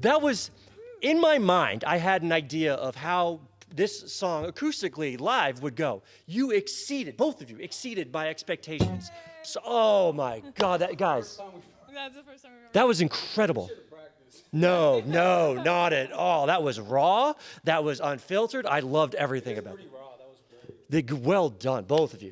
That was, in my mind, I had an idea of how this song acoustically live would go. You exceeded, both of you exceeded my expectations. So, oh my God, guys, That's the first time I've ever. that was incredible. No, not at all. That was raw. That was unfiltered. I loved everything about it. Well done, both of you.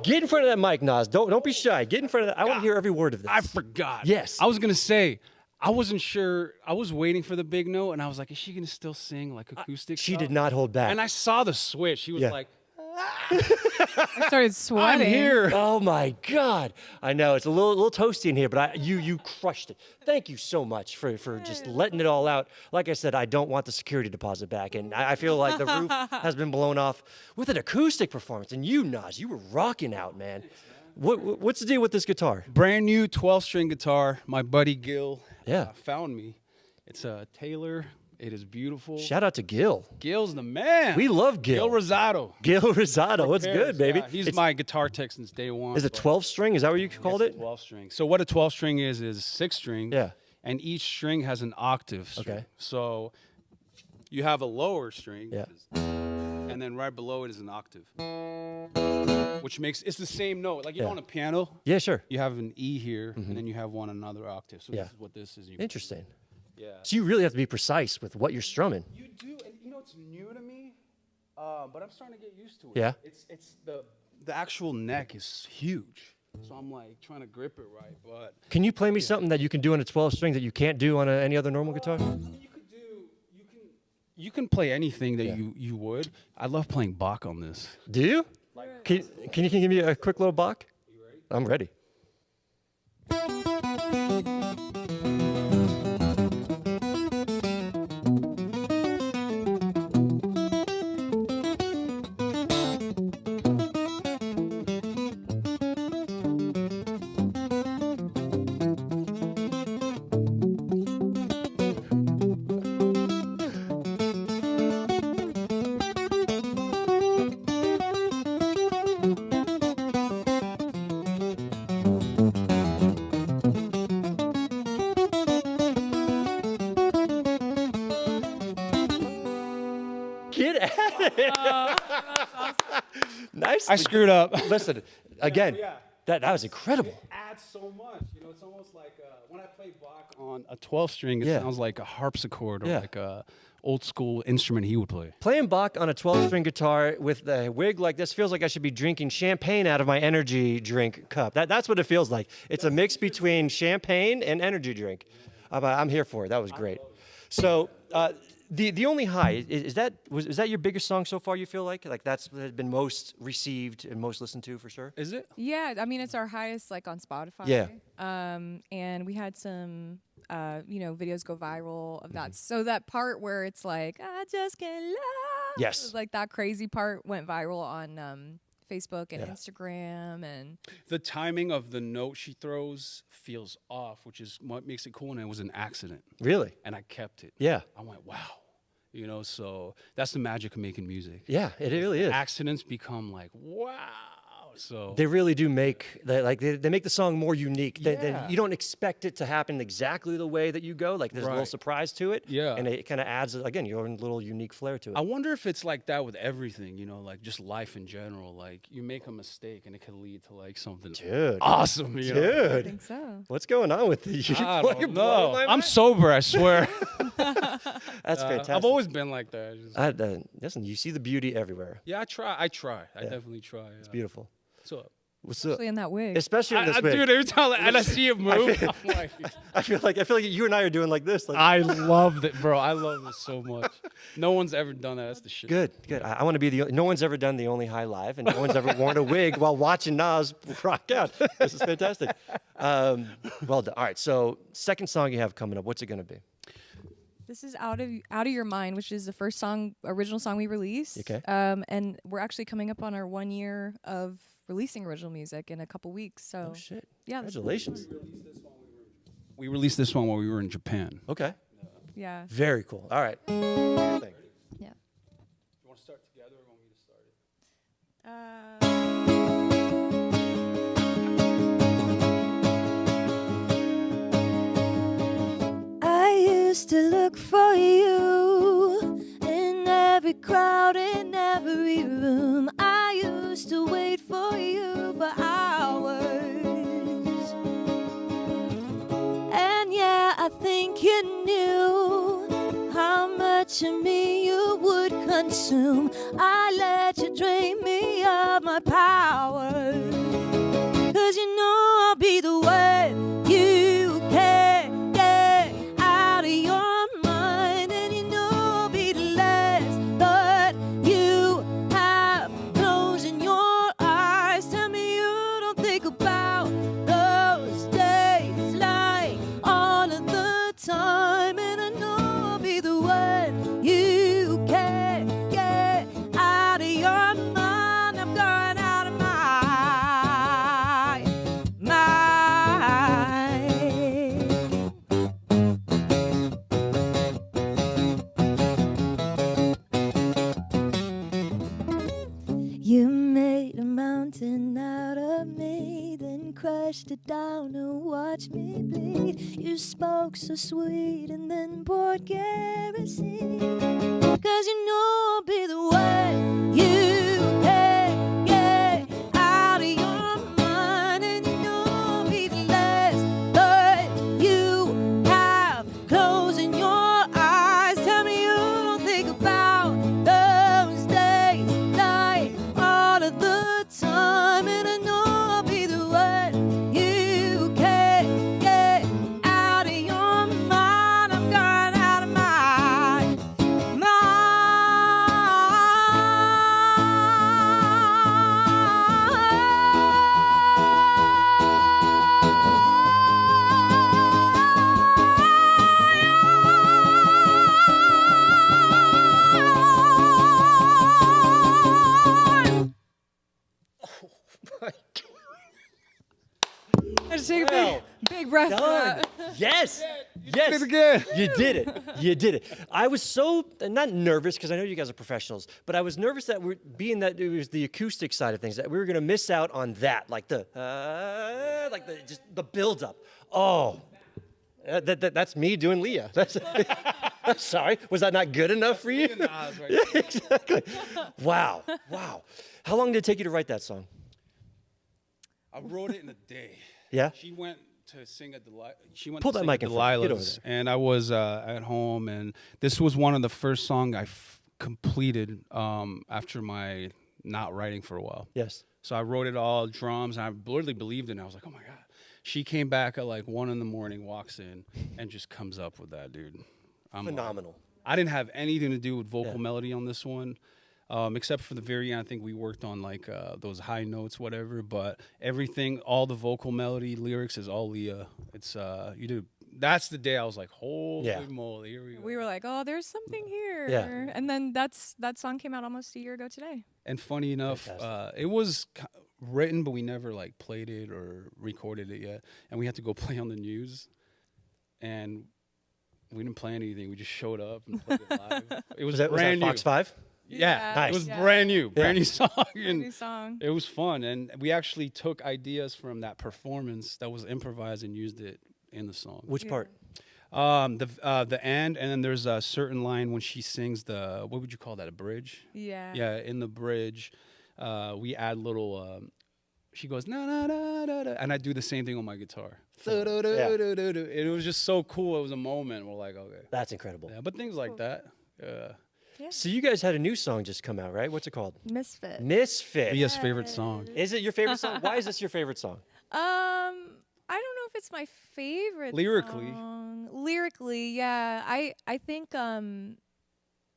Get in front of that mic, Nas. Don't be shy. Get in front of that. I want to hear every word of this. I forgot. Yes. I was gonna say, I wasn't sure. I was waiting for the big note, and I was like, is she gonna still sing like acoustic? She stuff? did not hold back. And I saw the switch. She was Yeah. like, I started I'm sweating. here. Oh my God! I know it's a little toasty in here, but you crushed it. Thank you so much for just letting it all out. Like I said, I don't want the security deposit back, and I feel like the roof has been blown off with an acoustic performance. And you, Nas, you were rocking out, man. What's the deal with this guitar? Brand new 12-string guitar. My buddy Gil Yeah. found me. It's a Taylor. It is beautiful. Shout out to Gil. Gil's the man. We love Gil. Gil Rosado. Gil Rosado. What's good, baby? Yeah, he's It's- my guitar tech since day one. Is it but 12 string? Is that what you called it's it? a 12-string. So what a 12-string is 6 strings. Yeah. And each string has an octave string. Okay. So you have a lower string. Yeah. And then right below it is an octave. Which makes it's the same note. Like you know Yeah. on a piano, Yeah, sure. you have an E here, and then you have one another octave. So Yeah. this is what this is. Interesting. Yeah. So you really have to be precise with what you're strumming. You do, and you know it's new to me, but I'm starting to get used to it. Yeah? It's the actual neck is huge, so I'm like trying to grip it right. But Can you play me something that you can do on a 12 string that you can't do on any other normal guitar? you can play anything that Yeah. you would. I love playing Bach on this. Do you? Can you give me a quick little Bach? You ready? I'm ready. Get at it. Nice. I screwed up. Listen, again, Yeah. that was incredible. It adds so much. You know, it's almost like when I play Bach on a 12 string, it Yeah. sounds like a harpsichord or Yeah. like a old school instrument he would play. Playing Bach on a 12-string guitar with a wig like this feels like I should be drinking champagne out of my energy drink cup. That's what it feels like. It's a mix between champagne and energy drink. I'm here for it. That was great. So the only high is that your biggest song so far? You feel like that's been most received and most listened to for sure. Is it? Yeah, I mean it's our highest like on Spotify. Yeah. And we had some videos go viral of that. So that part where it's like I just can't love. Yes. Like that crazy part went viral on Facebook and Yeah. Instagram and The timing of the note she throws feels off, which is what makes it cool. And it was an accident, Really? and I kept it. Yeah. I went, wow. You know, so that's the magic of making music. Yeah, it really is. Accidents become like, wow. So They really do make they make the song more unique. Yeah. You don't expect it to happen exactly the way that you go. Like there's a little Right. surprise to it. Yeah. And it kind of adds again your own little unique flair to it. I wonder if it's like that with everything, you know, like just life in general. Like you make a mistake and it can lead to like something Dude. awesome. You know? I Dude. think so. What's going on with you? I You're don't blowing know. my I'm mind. sober, I swear. That's fantastic. I've always been like that. Listen, you see the beauty everywhere. Yeah, I try. I definitely try. It's Beautiful. So, What's up? Especially in that wig. Especially in this wig. dude, every time and I see it move, I'm like, I feel like you and I are doing like this. Like, I love it, bro. I love it so much. No one's ever done that. That's the shit. Good. I want to be no one's ever done the Only High live, and no one's ever worn a wig while watching Nas rock out. This is fantastic. Well done. All right, so second song you have coming up, what's it going to be? This is Out of Your Mind, which is the first original song we released. Okay. And we're actually coming up on our 1 year of releasing original music in a couple weeks. So Oh, shit. yeah, Congratulations. We released this one while we were in Japan. Okay. yeah. Very cool. All right. What do you think? Yeah. You want to start together or want me to start it? used to look for you in every crowd, in every room. I used to wait for you for hours. And yeah, I think you knew how much of me you would consume. I let you drain me of my power. 'Cause you know I'll be the one you can't get out of your mind. And you know I'll be the last thought you have closing your eyes. Tell me you don't think about those days like all of the time. And I know I'll be the one you can't get out of your mind. I'm going out of my You made a mountain out of me, then crushed it down and watched me bleed. You spoke so sweet and then poured kerosene. 'Cause you know I'll be the one you can't get out of your mind. And you know I'll be the last thought you have closing your eyes. Tell me you don't think about those days like all of the time. And I know I'll be the one you can't get out of your mind. I'm going out of my I just take a Wow. big breath for Done. that. Yes. Yes. did it again. You did it. You did it. I was so not nervous because I know you guys are professionals, but I was nervous that being that it was the acoustic side of things that we were going to miss out on that, like the just the build up. Oh, that's me doing Leah. That's. I'm sorry. Was that not good enough for you? Nas right Yeah, exactly. Wow. Wow. How long did it take you to write that song? I wrote it in a day. Yeah. She went to sing at she went Pull to that sing mic at in front. Get over Delilah's, there. and I was at home, and this was one of the first songs I completed after my not writing for a while. Yes. So I wrote it all, drums, and I literally believed in it. I was like, oh my God. She came back at like 1 a.m, walks in, and just comes up with that, dude. I'm like, Phenomenal. I didn't have anything to do with vocal Yeah. melody on this one. Except for the very end, I think we worked on like those high notes, whatever. But everything, all the vocal melody, lyrics is all Leah. It's you do. That's the day I was like, holy moly, here we go. We were like, oh, there's something here. Yeah. And then that song came out almost a year ago today. And funny enough, it was written, but we never like played it or recorded it yet. And we had to go play on the news, and we didn't play anything. We just showed up and played it live. It was Was that brand new. Fox 5? Yeah, Nice. it was Yeah. brand new song, New and song. it was fun. And we actually took ideas from that performance that was improvised and used it in the song. Which part? The end, and then there's a certain line when she sings the, what would you call that, a bridge? Yeah. Yeah, in the bridge, we add little. She goes na na na na, and I do the same thing on my guitar. It was just so cool. It was a moment. We're like, okay, That's incredible. yeah, but things like that. So you guys had a new song just come out, right? What's it called? Misfit. Misfit. Leah's favorite song. Is it your favorite song? Why is this your favorite song? I don't know if it's my favorite Lyrically. song. Lyrically, yeah. I think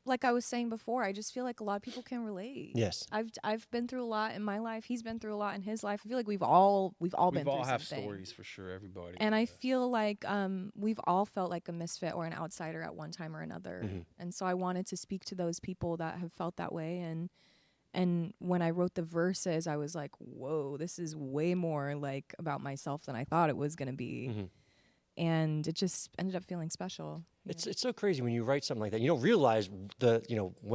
like I was saying before, I just feel like a lot of people can relate. Yes. I've been through a lot in my life. He's been through a lot in his life. I feel like we've all been We through all have something. stories for sure. Everybody. And I feel like we've all felt like a misfit or an outsider at one time or another. And so I wanted to speak to those people that have felt that way. And when I wrote the verses, I was like, whoa, this is way more like about myself than I thought it was going to be. And it just ended up feeling special. It's so crazy when you write something like that. You don't realize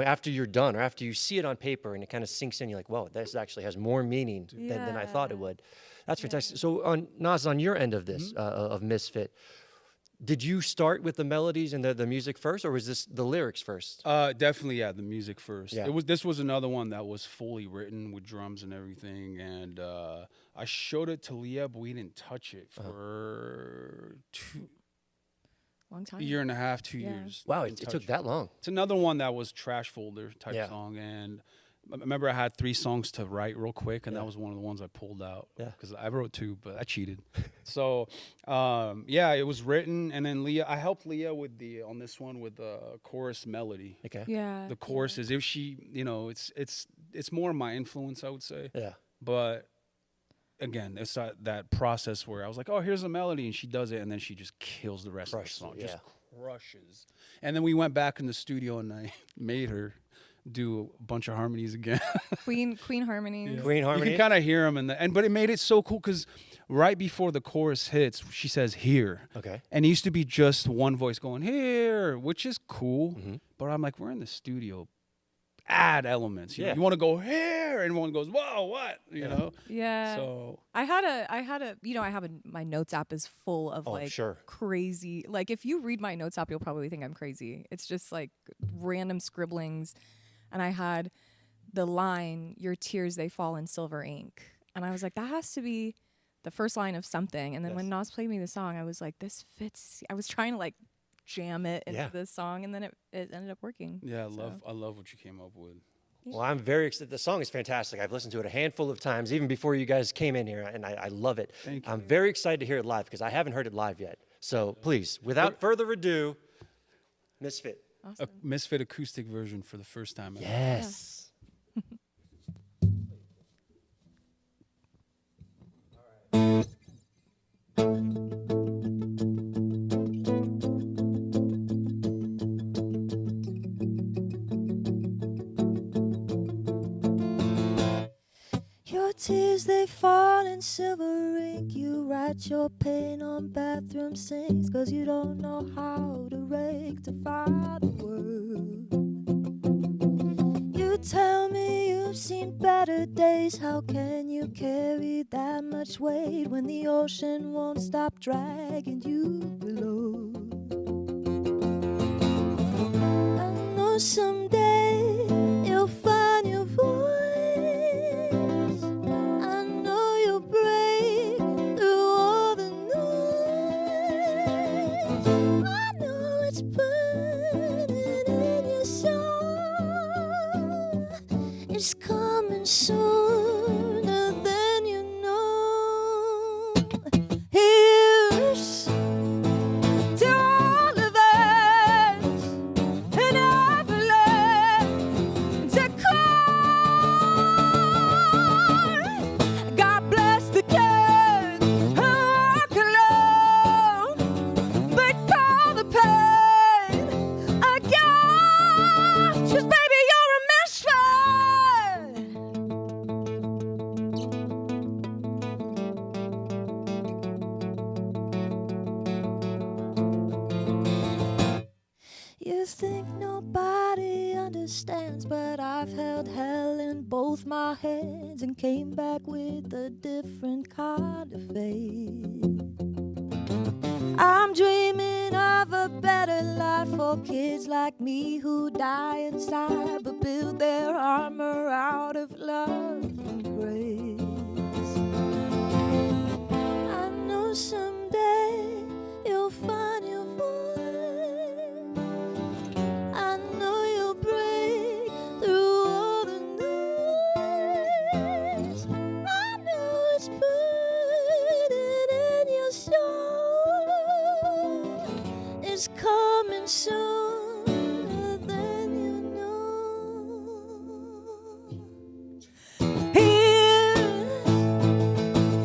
after you're done or after you see it on paper and it kind of sinks in. You're like, whoa, this actually has more meaning than I thought it would. That's fantastic. So on Nas, on your end of this of Misfit, Did you start with the melodies and the music first, or was this the lyrics first? Definitely, yeah, the music first. Yeah. This was another one that was fully written with drums and everything, and I showed it to Leah, but we didn't touch it for Long time. a year and a half, 2 Yeah. years. Wow, Didn't it touch took that long. It's another one that was trash folder type Yeah. song, and I remember I had 3 songs to write real quick, and Yeah. that was one of the ones I pulled out. Yeah. Because I wrote 2, but I cheated. So, yeah, it was written, and then I helped Leah with on this one with the chorus melody. Okay. Yeah. The choruses, if she, it's more my influence, I would say. Yeah. But again, it's that process where I was like, oh, here's a melody, and she does it, and then she just kills the rest Crushes of the song. it, Just crushes. And then we went back in the studio, and I made her do a bunch of harmonies again. Queen harmonies. Queen You harmony. can kind of hear them, but it made it so cool because right before the chorus hits, she says "here." Okay. And it used to be just one voice going "here," which is cool. Mm-hmm. But I'm like, we're in the studio. Add elements. You know? Yeah. You want to go here, and one goes, "Whoa, what?" You know. Yeah. So I had a my notes app is full of Oh, like sure. crazy, like if you read my notes app, you'll probably think I'm crazy. It's just like random scribblings. And I had the line, "Your tears, they fall in silver ink." And I was like, that has to be the first line of something. And then when Nas played me the song, I was like, this fits. I was trying to like jam it into this song, and then it ended up working. yeah, So. I love what you came up with. Well, I'm very excited. The song is fantastic. I've listened to it a handful of times, even before you guys came in here, and I love it. Thank you. I'm very excited to hear it live because I haven't heard it live yet. So please, without further ado, Misfit. Awesome. A Misfit acoustic version for the first time. ever. Yes. Your tears, they fall in silver ink. You write your pain on bathroom sinks, 'cause you don't know how to rectify the world. You tell me you've seen better days. How can you carry that much weight when the ocean won't stop dragging you below? I know someday you'll find your voice. I know you'll break through all the noise. I know it's burning in your soul. It's coming sooner than you know. Here's to all of us and I've learned to call. God bless the kids who walk alone, but call the pain a gift. 'Cause baby, you're a misfit. You think nobody understands, but I've held hell in both my hands and came back with a different kind of faith. I'm dreaming of a better life for kids like me who die inside but build their armor out of love and grace. I know someday you'll find your voice. I know you'll break through all the noise. I know it's burning in your soul. It's coming sooner than you know. Here's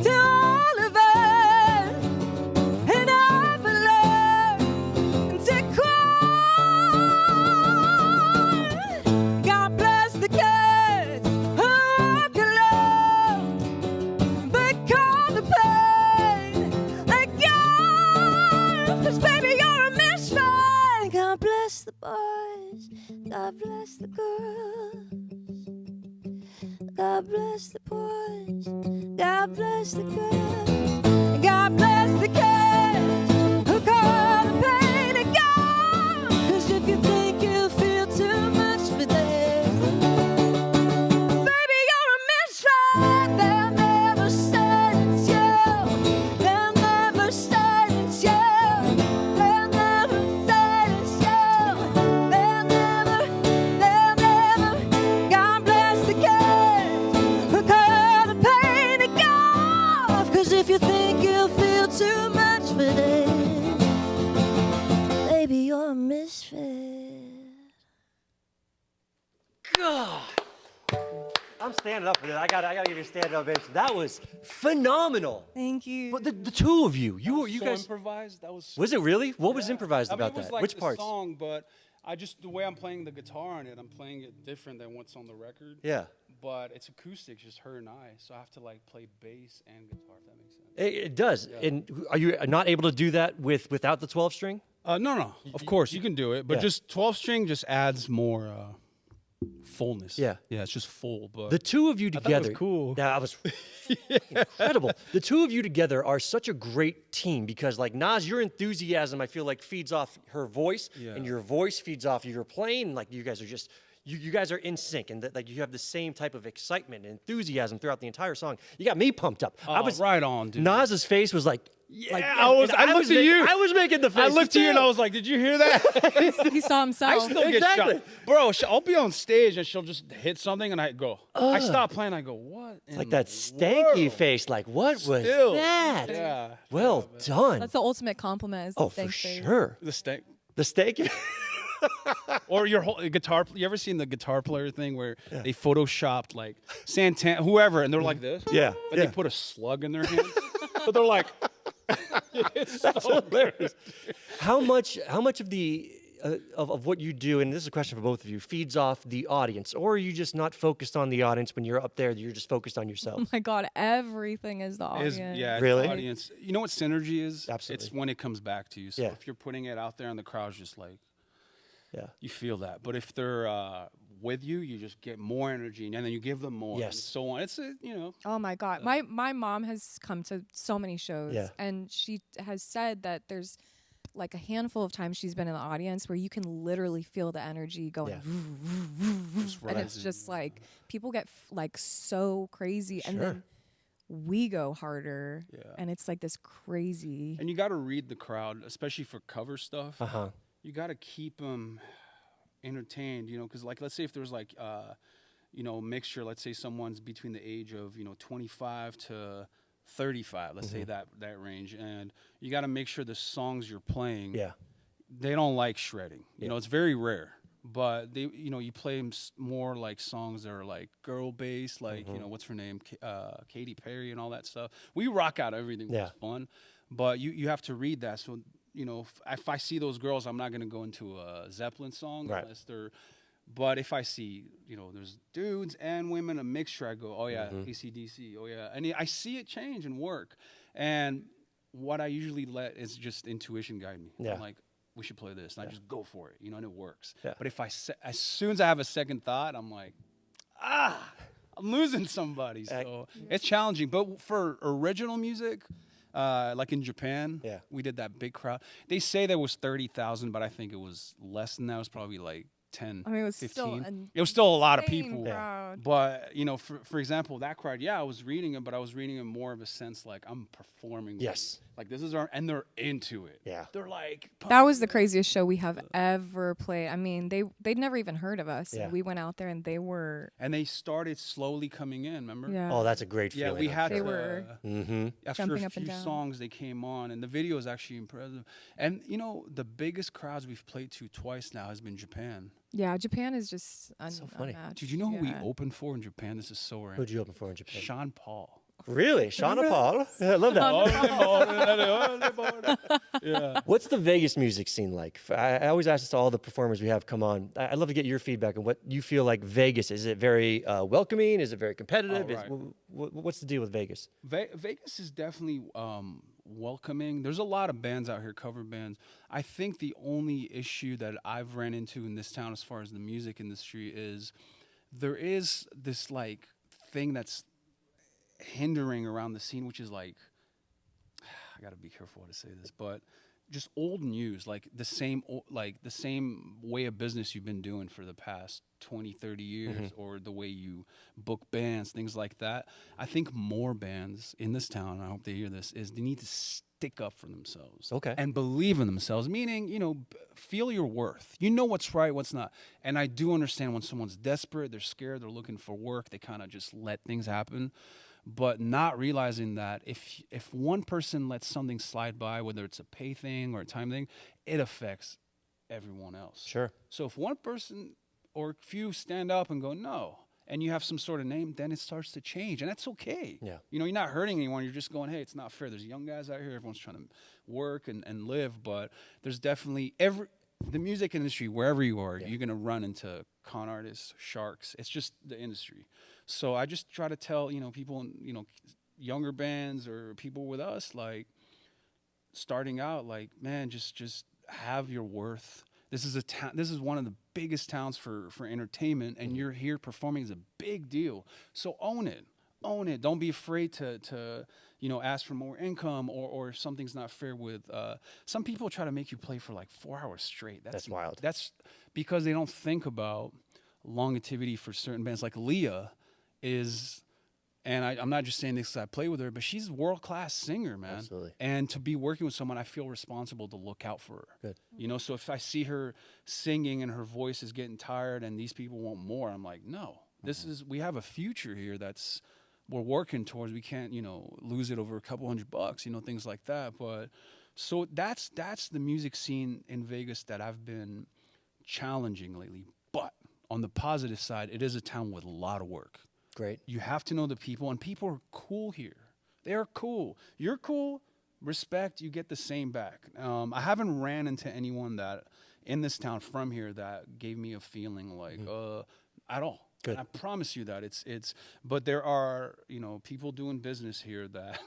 to all of us, and I've learned to cry. God bless the kids who walk alone, but call the pain a gift. 'Cause baby, you're a misfit. God bless the boys, God bless the girls. God bless the boys, God bless the girls. God bless the kids who call the I'm standing up for that. I gotta give you a standing ovation. That was phenomenal. Thank you. But the two of you, you so guys. improvised. That was. Was it really? What was improvised I mean, about it was that? like Which the parts? song, but the way I'm playing the guitar on it, I'm playing it different than what's on the record. Yeah. But it's acoustic, just her and I. So I have to like play bass and guitar, if that makes sense. It does. And are you not able to do that without the 12 string? No. Of course, you can do it, but Yeah. just 12 string just adds more fullness. Yeah. Yeah, it's just full. But The two of you thought it together. was cool. That was incredible. The two of you together are such a great team because, like, Nas, your enthusiasm, I feel like, feeds off her voice, Yeah. and your voice feeds off your playing. Like, you guys are just. You guys are in sync, and like you have the same type of excitement and enthusiasm throughout the entire song. You got me pumped up. I was right on, dude. Nas's face was like, yeah. I looked at you. I was making the face. I looked to you and I was like, "Did you hear that?" He saw himself. I still get Exactly. shot, bro. I'll be on stage and she'll just hit something, and I go. I stop playing. I go, "What?" It's like that stanky face. Like, what was Still. that? Yeah. Well done. That's the ultimate compliment. Is the Oh, for stank face. sure. The stank. The stanky. Or your whole guitar. You ever seen the guitar player thing where they photoshopped like Santana, whoever, and they're like this? Yeah, But yeah. they put a slug in their hand. But they're like, it's That's so hilarious. How much of the of what you do, and this is a question for both of you, feeds off the audience, or are you just not focused on the audience when you're up there? You're just focused on yourself. Oh my God, everything is the audience. it's Really? the audience. You know what synergy is? Absolutely. It's when it comes back to you. So Yeah. if you're putting it out there and the crowd's just like, Yeah. you feel that. But if they're with you, you just get more energy, and then you give them more. Yes. And so on. It's Oh my God. My mom has come to so many shows, Yeah. and she has said that there's like a handful of times she's been in the audience where you can literally feel the energy going, Yeah. and it's just like people get like so crazy, and Sure. then we go harder, Yeah. and it's like this crazy. And you got to read the crowd, especially for cover stuff. Uh-huh. You got to keep them entertained, because like let's say if there's like mixture, let's say someone's between the age of 25 to 35, let's say that range, and you got to make sure the songs you're playing, Yeah. they don't like shredding. Yeah. It's very rare, but they you play them more like songs that are like girl based, like what's her name, Katy Perry and all that stuff. We rock out everything, which Yeah. is fun, but you have to read that. So if I see those girls, I'm not gonna go into a Zeppelin song Right. unless they're. But if I see, there's dudes and women, a mixture, I go, oh yeah, AC/DC, oh yeah, and I see it change and work. And what I usually let is just intuition guide me. Yeah. I'm like, we should play this, and I just go for it, and it works. Yeah. But if as soon as I have a second thought, I'm like, I'm losing somebody. So it's challenging. But for original music, like in Japan, Yeah. we did that big crowd. They say there was 30,000, but I think it was less than that. It was probably like 10, I mean, it was 15. still an It was still a lot of insane people. crowd. But, for example, that crowd, I was reading it, but I was reading it more of a sense like I'm performing. with Yes. you. Like this is and they're into it. Yeah. They're like. That was the craziest show we have ever played. I mean, they'd never even heard of us. Yeah. We went out there and they were, And they started slowly coming in, remember? yeah. Oh, that's a great Yeah, feeling. we had They to, were after jumping a up and few down. songs they came on, and the video is actually impressive. And the biggest crowds we've played to twice now has been Japan. Yeah, Japan is just so funny. unmatched. Did you know who we Yeah. opened for in Japan? This is so random. Who'd you open for in Japan? Sean Paul. Really? Shauna Paul? Yeah, I love that. Yeah. What's the Vegas music scene like? I always ask this to all the performers we have come on. I'd love to get your feedback on what you feel like Vegas. Is it very welcoming? Is it very competitive? right. What's the deal with Vegas? Vegas is definitely welcoming. There's a lot of bands out here, cover bands. I think the only issue that I've ran into in this town as far as the music industry is there is this like thing that's hindering around the scene, which is like, I gotta be careful how to say this, but just old news, like the same way of business you've been doing for the past 20, 30 years, or the way you book bands, things like that. I think more bands in this town, and I hope they hear this, is they need to stick up for themselves. Okay. And believe in themselves, meaning, feel your worth. You know what's right, what's not. And I do understand when someone's desperate, they're scared, they're looking for work, they kind of just let things happen. But not realizing that if one person lets something slide by, whether it's a pay thing or a time thing, it affects everyone else. Sure. So if one person or a few stand up and go, no, and you have some sort of name, then it starts to change, and that's okay. Yeah. You know, you're not hurting anyone. You're just going, hey, it's not fair. There's young guys out here. Everyone's trying to work and live, but there's definitely the music industry, wherever you are, you're going to run into con artists, sharks. It's just the industry. So I just try to tell, you know, people, you know, younger bands or people with us, like, starting out, like, man, just have your worth. This is this is one of the biggest towns for entertainment, and you're here performing is a big deal. So own it. Don't be afraid to you know, ask for more income, or if something's not fair with some people try to make you play for like 4 hours straight. That's wild. That's because they don't think about longevity for certain bands. Like Leah is, and I'm not just saying this because I play with her, but she's a world-class singer, man. Absolutely. And to be working with someone, I feel responsible to look out for her. Good. You know, so if I see her singing and her voice is getting tired and these people want more, I'm like, no, we have a future here we're working towards. We can't, you know, lose it over a couple $100, you know, things like that. But so that's the music scene in Vegas that I've been challenging lately. But on the positive side, it is a town with a lot of work. Great. You have to know the people, and people are cool here. They are cool. You're cool. Respect, you get the same back. I haven't ran into anyone that in this town from here that gave me a feeling like at all. Good. And I promise you that but there are, you know, people doing business here that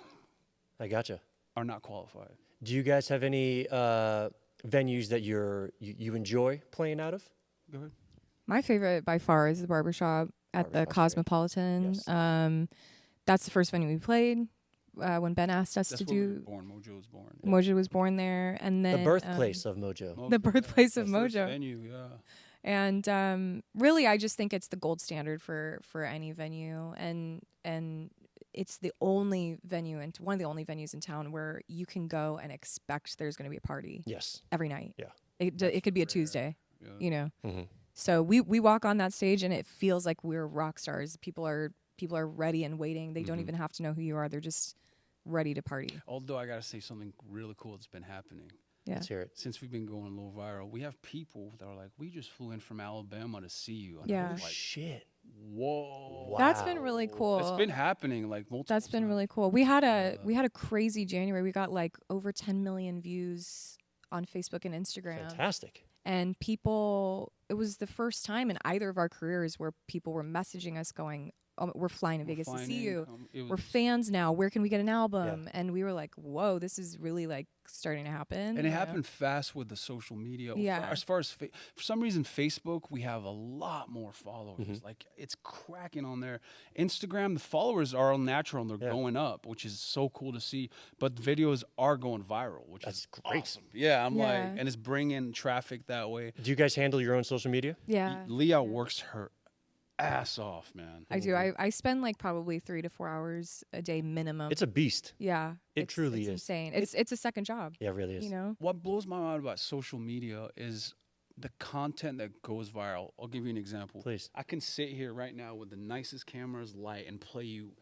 I gotcha. are not qualified. Do you guys have any venues that you enjoy playing out of? Go ahead. My favorite by far is the Barbershop at the Barbershop's great. Cosmopolitan. Yes. That's the first venue we played when Ben asked us That's to where we were do. born. Mojo was born. Mojo was born there, and then The birthplace of Mojo. the birthplace of First Mojo. venue, yeah. And really, I just think it's the gold standard for any venue, and it's the only venue and one of the only venues in town where you can go and expect there's going to be a party Yes. every night. Yeah. It could be a Tuesday, Yeah. you know. Mm-hmm. So we walk on that stage and it feels like we're rock stars. People are ready and waiting. They don't even have to know who you are. They're just ready to party. Although I gotta say something really cool that's been happening. Yeah. Let's hear it. Since we've been going a little viral, we have people that are like, we just flew in from Alabama to see you. And Yeah. I was like, Shit. whoa. That's been really cool. It's been happening like multiple That's been times. really cool. We had a crazy January. We got like over 10 million views on Facebook and Instagram. Fantastic. And people, it was the first time in either of our careers where people were messaging us going, oh, we're flying to Vegas to see you. We're fans now. Where can we get an album? And we were like, whoa, this is really like starting to happen. And it you know? happened fast with the social media. Yeah. As far as, for some reason, Facebook, we have a lot more followers. Like, it's cracking on there. Instagram, the followers are all natural and they're going up, which is so cool to see. But the videos are going viral, which is great. awesome. Yeah, I'm like, Yeah. and it's bringing traffic that way. Do you guys handle your own social media? Yeah. Leah works her ass off, man. I do. I spend like probably 3 to 4 hours a day minimum. It's a beast. yeah. It it's, truly it's is. insane. It's a second job. Yeah, it really is. You know? What blows my mind about social media is the content that goes viral. I'll give you an example. Please. I can sit here right now with the nicest cameras, light, and play you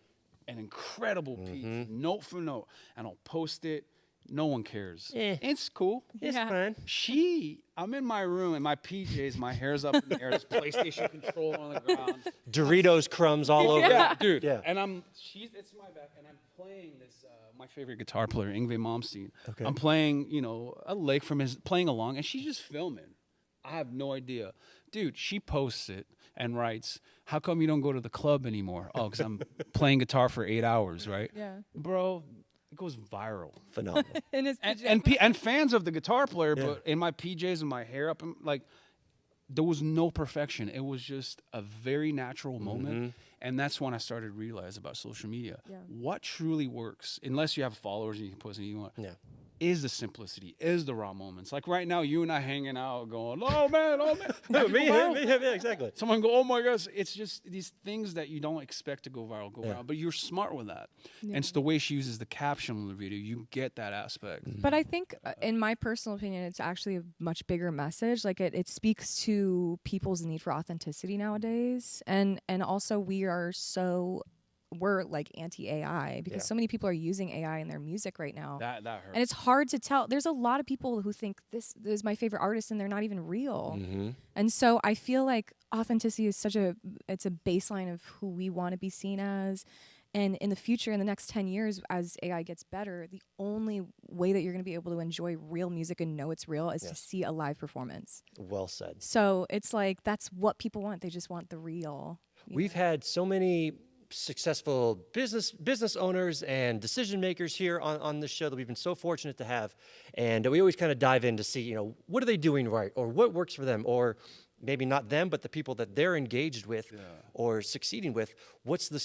an incredible piece, note for note, and I'll post it. No one cares. It's cool. It's Yeah. fine. I'm in my room in my PJs, my hair's up in the air, there's PlayStation controller on the ground. Doritos crumbs all over. Yeah, dude. Yeah. And it's my back, and I'm playing this, my favorite guitar player, Yngwie Malmsteen. Okay. I'm playing, you know, a lick from his, playing along, and she's just filming. I have no idea. Dude, she posts it and writes, how come you don't go to the club anymore? Oh, because I'm playing guitar for 8 hours, right? Yeah. Bro, it goes viral. Phenomenal. In his And fans of the guitar player, but in my PJs and my hair up, like, there was no perfection. It was just a very natural moment. And that's when I started to realize about social media. Yeah. What truly works, unless you have followers and you can post anything you want, Yeah. is the simplicity, is the raw moments. Like right now, you and I hanging out going, oh man. Yeah, exactly. Someone go, oh my gosh. It's just these things that you don't expect to go viral, but you're smart with that. And it's the way she uses the caption on the video. You get that aspect. But I think, in my personal opinion, it's actually a much bigger message. Like it speaks to people's need for authenticity nowadays, and also we are so we're like anti-AI because Yeah. so many people are using AI in their music right now. That hurt. And it's hard to tell. There's a lot of people who think this is my favorite artist and they're not even real. Mm-hmm. And so I feel like authenticity is it's a baseline of who we want to be seen as. And in the future, in the next 10 years, as AI gets better, the only way that you're going to be able to enjoy real music and know it's real is to see a live performance. Well said. So it's like, that's what people want. They just want the real. We've had so many successful business owners and decision makers here on this show that we've been so fortunate to have. And we always kind of dive in to see, you know, what are they doing right or what works for them, or maybe not them, but the people that they're engaged with or succeeding with. What's the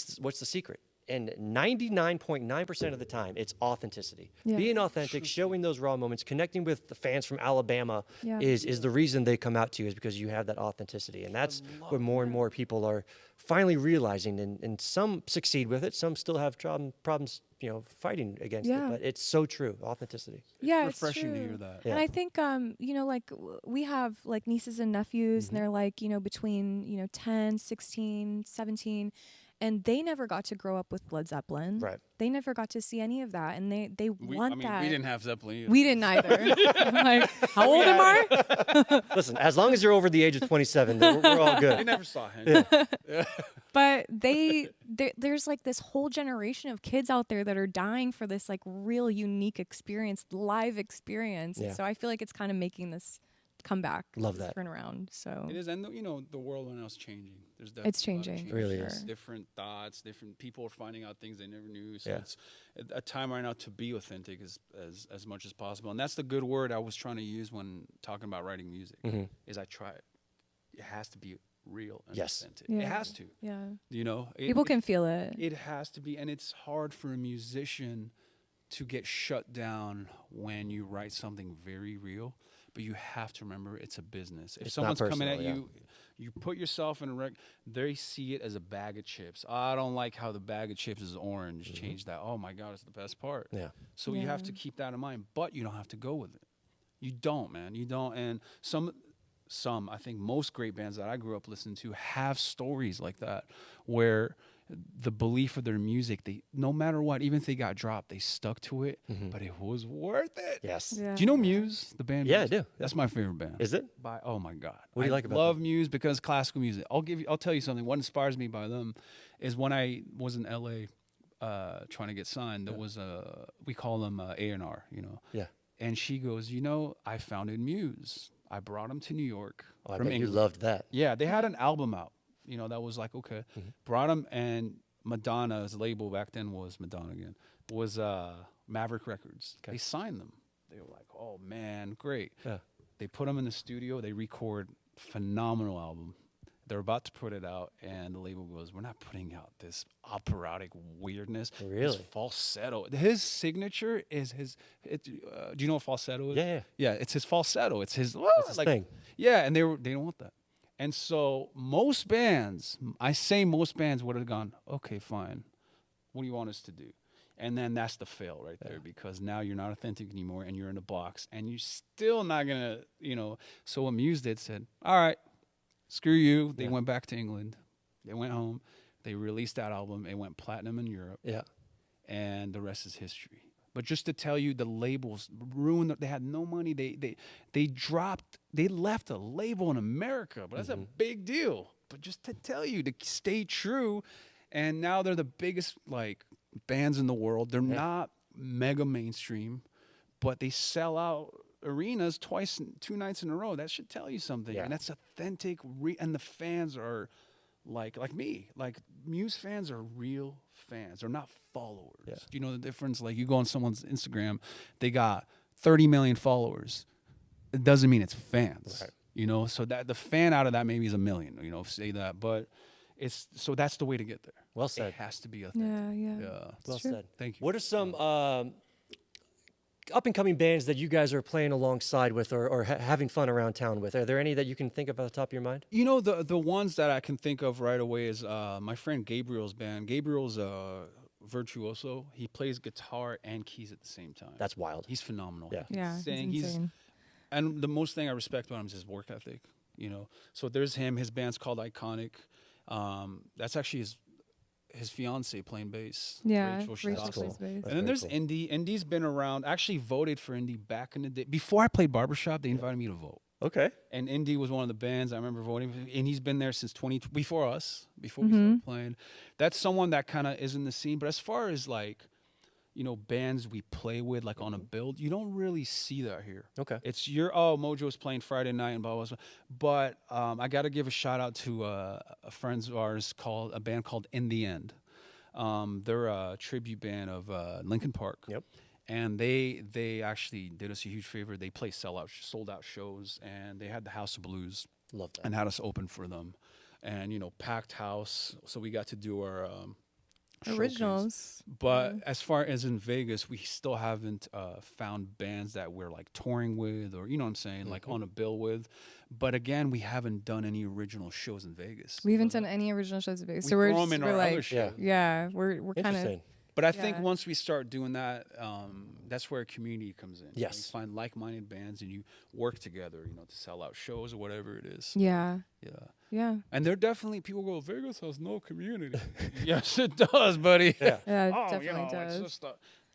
secret? And 99.9% of the time, it's authenticity. Yeah. Being authentic, showing those raw moments, connecting with the fans from Alabama Yeah. is the reason they come out to you, is because you have that authenticity. And that's what more and more people are finally realizing. And some succeed with it. Some still have problems, you know, fighting against it. Yeah. But it's so true, authenticity. Yeah, refreshing to it's hear true. that. Yeah. And I think, you know, like we have like nieces and nephews, Mm-hmm. and they're like, you know, between, you know, 10, 16, 17. And they never got to grow up with Led Zeppelin. Right. They never got to see any of that. And they want that. We didn't have Zeppelin either. We didn't either. I'm like, how old am I? Listen, as long as you're over the age of 27, we're all We good. never saw him. But there's like this whole generation of kids out there that are dying for this like real unique experience, live experience. Yeah. And so I feel like it's kind of making this come back. Love that. Turn around. So It is, and you know, the world right now is changing. There's definitely It's a lot of changing, change. It really for is. sure. Different thoughts, different people are finding out things they never knew. So Yeah. it's a time right now to be authentic as much as possible. And that's the good word I was trying to use when talking about writing music. Is I try it. It has to be real and Yes. authentic. Yeah. It has to. yeah, You know, people can feel it. It has to be, and it's hard for a musician to get shut down when you write something very real. But you have to remember it's a business. If It's not someone's coming at personal, you, you put yourself in a wreck, they see it as a bag of chips. I don't like how the bag of chips is orange. Change that. Oh my God, it's the best part. Yeah. So you have to keep that in mind, but you don't have to go with it. You don't, man. You don't. And some, I think most great bands that I grew up listening to have stories like that, where the belief of their music, they, no matter what, even if they got dropped, they stuck to it, but it was worth it. Yes. Yeah. Do you know Muse, the band? Yeah, Muse? I do. That's my favorite band. Is it? Oh my God. What do you like about I love Muse because classical music. I'll tell you something. What inspires me by them is when I was in LA trying to get signed, there was we call them A&R, you know. Yeah. And she goes, you know, I founded Muse. I brought them to New York Oh, I from bet you England. loved that. Yeah, they had an album out. You know, that was like, okay. Brought them, and Madonna's label back then was Madonna again, was Maverick Records. They signed them. They were like, oh man, great. Yeah. They put them in the studio. They record phenomenal album. They're about to put it out, and the label goes, we're not putting out this operatic weirdness. This Really? falsetto. His signature is his, do you know what falsetto is? Yeah. Yeah, it's his falsetto. It's his, his thing. Yeah, and they don't want that. And so most bands, I say most bands would have gone, okay, fine. What do you want us to do? And then that's the fail right there, because now you're not authentic anymore and you're in a box and you're still not going to, you know. So what Muse did said, all right, screw you. They went back to England. They went home. They released that album. It went platinum in Europe. Yeah. And the rest is history. But just to tell you, the labels ruined. They had no money. They left a label in America, but that's a big deal. But just to tell you to stay true, and now they're the biggest like bands in the world. They're not mega mainstream, but they sell out arenas 2 nights in a row. That should tell you something. Yeah. And that's authentic. And the fans are like me. Like Muse fans are real fans. They're not followers. Yeah. Do you know the difference? Like you go on someone's Instagram, they got 30 million followers. It doesn't mean it's fans. Right. You know, so that the fan out of that maybe is 1 million, you know, say that. But it's, so that's the way to get there. Well said. It has to be authentic. Yeah. Well true. said. Thank you. What are some up and coming bands that you guys are playing alongside with or having fun around town with? Are there any that you can think of off the top of your mind? You know, the ones that I can think of right away is my friend Gabriel's band. Gabriel's a virtuoso. He plays guitar and keys at the same time. That's wild. He's phenomenal. Yeah. He can Yeah, he's sing. insane. And the most thing I respect about him is his work ethic. You know, so there's him. His band's called Iconic. That's actually his fiance playing bass. Yeah, Rachel, she's Rachel awesome. plays bass. That's And then very there's cool. Indy. Indy's been around. Actually voted for Indy back in the day. Before I played Barbershop, they invited me to vote. Okay. And Indy was one of the bands I remember voting for, and he's been there since before us, before we started playing. That's someone that kind of is in the scene. But as far as like, bands we play with, like on a build, you don't really see that here. Okay. It's Mojo's playing Friday night and blah, blah, blah. But I got to give a shout out to a friends of ours a band called In the End. They're a tribute band of Linkin Park. Yep. And they actually did us a huge favor. They play sold out shows, and they had the House of Blues Love that. and had us open for them, and packed house. So we got to do our showcase. Originals. But as far as in Vegas, we still haven't found bands that we're like touring with, or you know what I'm saying, like on a bill with. But again, we haven't done any original shows in Vegas. We haven't done any original shows in Vegas, We so we're throw 'em just, in we're our like, other shows. we're kind of. Interesting. But I think Yeah. once we start doing that, that's where community comes in. Yes. You find like-minded bands and you work together, to sell out shows or whatever it is. Yeah. Yeah. Yeah. And there definitely people go, Vegas has no community. Yes, it does, buddy. Yeah. Yeah, it Oh, definitely it's does. just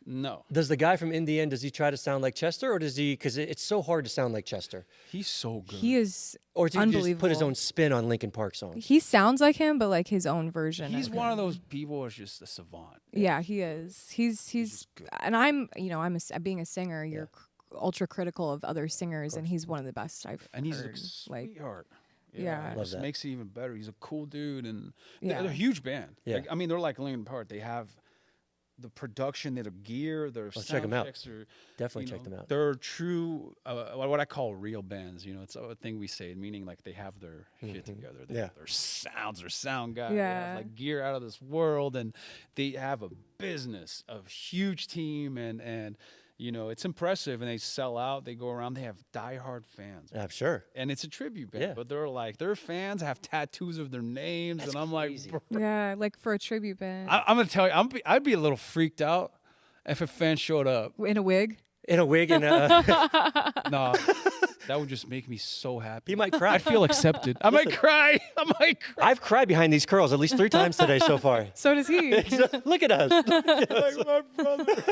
no. Does the guy from In the End, does he try to sound like Chester, or does he, because it's so hard to sound like Chester, He's so good. He is or does he just unbelievable. put his own spin on Linkin Park songs? He sounds like him, but like his own version. He's of one him. of those people who's just a savant. Yeah, he is. He's just good. and I'm being a singer. You're ultra critical of other singers, and he's one of the best I've And he's heard. a Like, sweetheart. Yeah. It Love just that. makes it even better. He's a cool dude, and Yeah. they're a huge band. Yeah. Like, I mean, they're like Linkin Park. They have the production, their gear, their check sound 'em out. checks are Definitely you check know, them out. They're true, what I call real bands. It's a thing we say, meaning like they have their shit together. They Yeah. have their sounds, their sound guy. They Yeah. have like gear out of this world, and they have a business, a huge team, and it's impressive. And they sell out. They go around. They have diehard fans. I'm sure. And it's a tribute band, Yeah. but they're like their fans have tattoos of their names, That's and I'm crazy. like, yeah, like for a tribute band I'm gonna tell you, I'd be a little freaked out if a fan showed up. in a wig. In a wig and No, that would just make me so happy. he might cry. I'd feel accepted. I might cry. I might cry. I've cried behind these curls at least 3 times today so far. So does he. Look at us. Like my brother.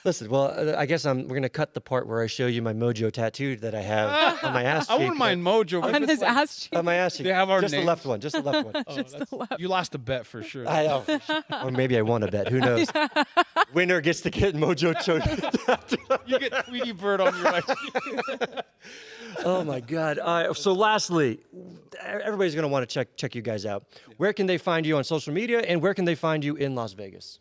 Listen, well, I guess we're gonna cut the part where I show you my Mojo tattoo that I have on my ass cheek. I wouldn't mind Mojo. but On if his it's like- ass cheek. On my ass cheek. They have our just the names. left one. Just the left one. Oh, that's- You lost a bet for sure. I know. Or maybe I won a bet. Who knows? Winner gets to get Mojo tattoo. You get Tweety Bird on your right. Oh my God! So lastly, everybody's gonna want to check you guys out. Where can they find you on social media, and where can they find you in Las Vegas?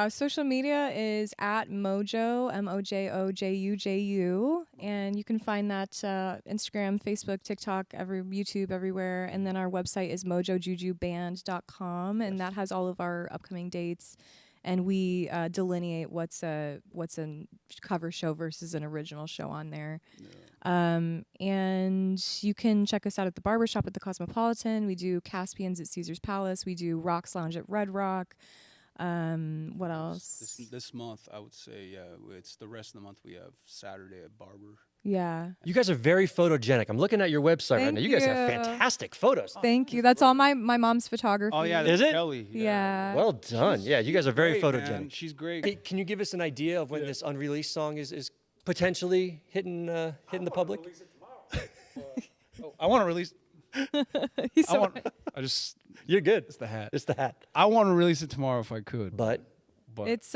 Social media is at Mojo, MOJOJUJU, and you can find that Instagram, Facebook, TikTok, YouTube, everywhere. And then our website is mojojujuband.com, and that has all of our upcoming dates. And we delineate what's a cover show versus an original show on there. And you can check us out at the Barbershop at the Cosmopolitan. We do Caspians at Caesar's Palace. We do Rocks Lounge at Red Rock. What else? This month, I would say, it's the rest of the month. We have Saturday at Barber. Yeah. You guys are very photogenic. I'm looking at your website right Thank now. You guys have you. fantastic photos. Thank you. That's all my mom's photography. Oh yeah, Is that's it? Kelly. Yeah. Well done. Yeah, you guys are very Great, photogenic. man. She's great. Hey, can you give us an idea of when this unreleased song is potentially hitting the public? I want to release. He's so You're good. It's the hat. It's the hat. I want to release it tomorrow if I could. But It's he's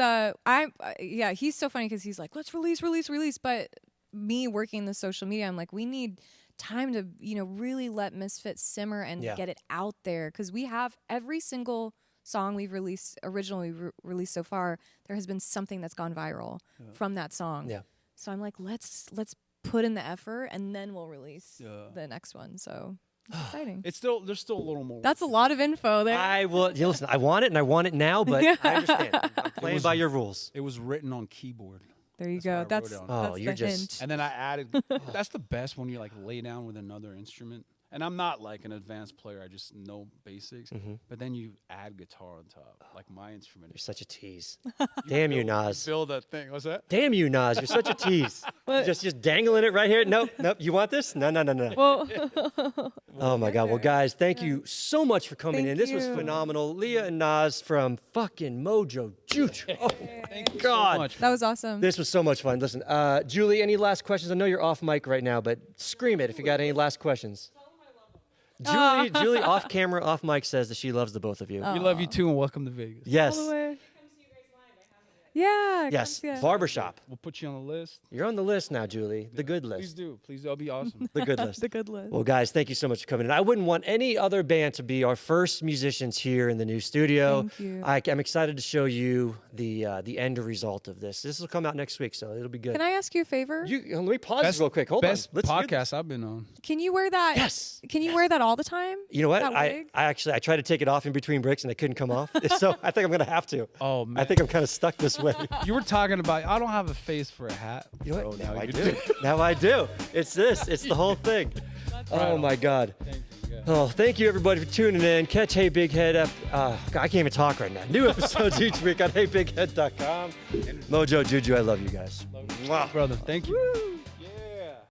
so funny because he's like, let's release. But me working the social media, I'm like, we need time to really let Misfit simmer and Yeah. get it out there, because we have every single song we've originally released so far. There has been something that's gone viral from that song. Yeah. So I'm like, let's put in the effort and then we'll release Yeah. the next one. So it's exciting. There's still a little more. That's a lot of info there. I will. Listen, I want it and I want it now, but I understand. I'm playing by your rules. It was written on keyboard. There you That's what I go. wrote That's down. Oh, that's you're the just- hint. And then I added. That's the best when you like lay down with another instrument And I'm not like an advanced player. I just know basics. Mm-hmm. But then you add guitar on top, like my instrument. You're such a tease. Damn you, Nas. Build that thing. What's that? Damn you, Nas. You're such a tease. just dangling it right here. Nope. You want this? No. Well, Oh my God. Well, guys, thank you so much for coming in. Thank This was you. phenomenal. Leah and Nas from fucking Mojo Juju. Oh Thank you God. so much. that was awesome. This was so much fun. Listen, Julie, any last questions? I know you're off mic right now, but scream it if you got any last questions. Julie, off camera, off mic, says that she loves the both of you. We love you too, and welcome to Vegas. Yes. All the way. Yeah. Yes. come see us. Barbershop. We'll put you on the list. You're on the list now, Julie. The good Please list. do. Please, that'll be awesome. The good list. The good list. Well, guys, thank you so much for coming in. I wouldn't want any other band to be our first musicians here in the new studio. Thank you. I'm excited to show you the end result of this. This will come out next week, so it'll be good. Can I ask you a favor? Let me pause this real quick. Hold best on. Let's hear this. podcast I've been on. Can you wear that? Yes. Can you wear that all the time? You know what? That I wig? actually tried to take it off in between breaks and it couldn't come off. So I think I'm gonna have to. Oh, I man. think I'm kind of stuck this way. You were talking about, I don't have a face for a hat. You know what? Bro, Now I you do. Now I do. It's this. It's the whole thing. Oh my God. Thank you. Yeah. Oh, thank you everybody for tuning in. Catch Hey Big Head up. God, I can't even talk right now. New episodes each week on HeyBigHead.com. Mojo Juju, I love you guys. Brother, thank you.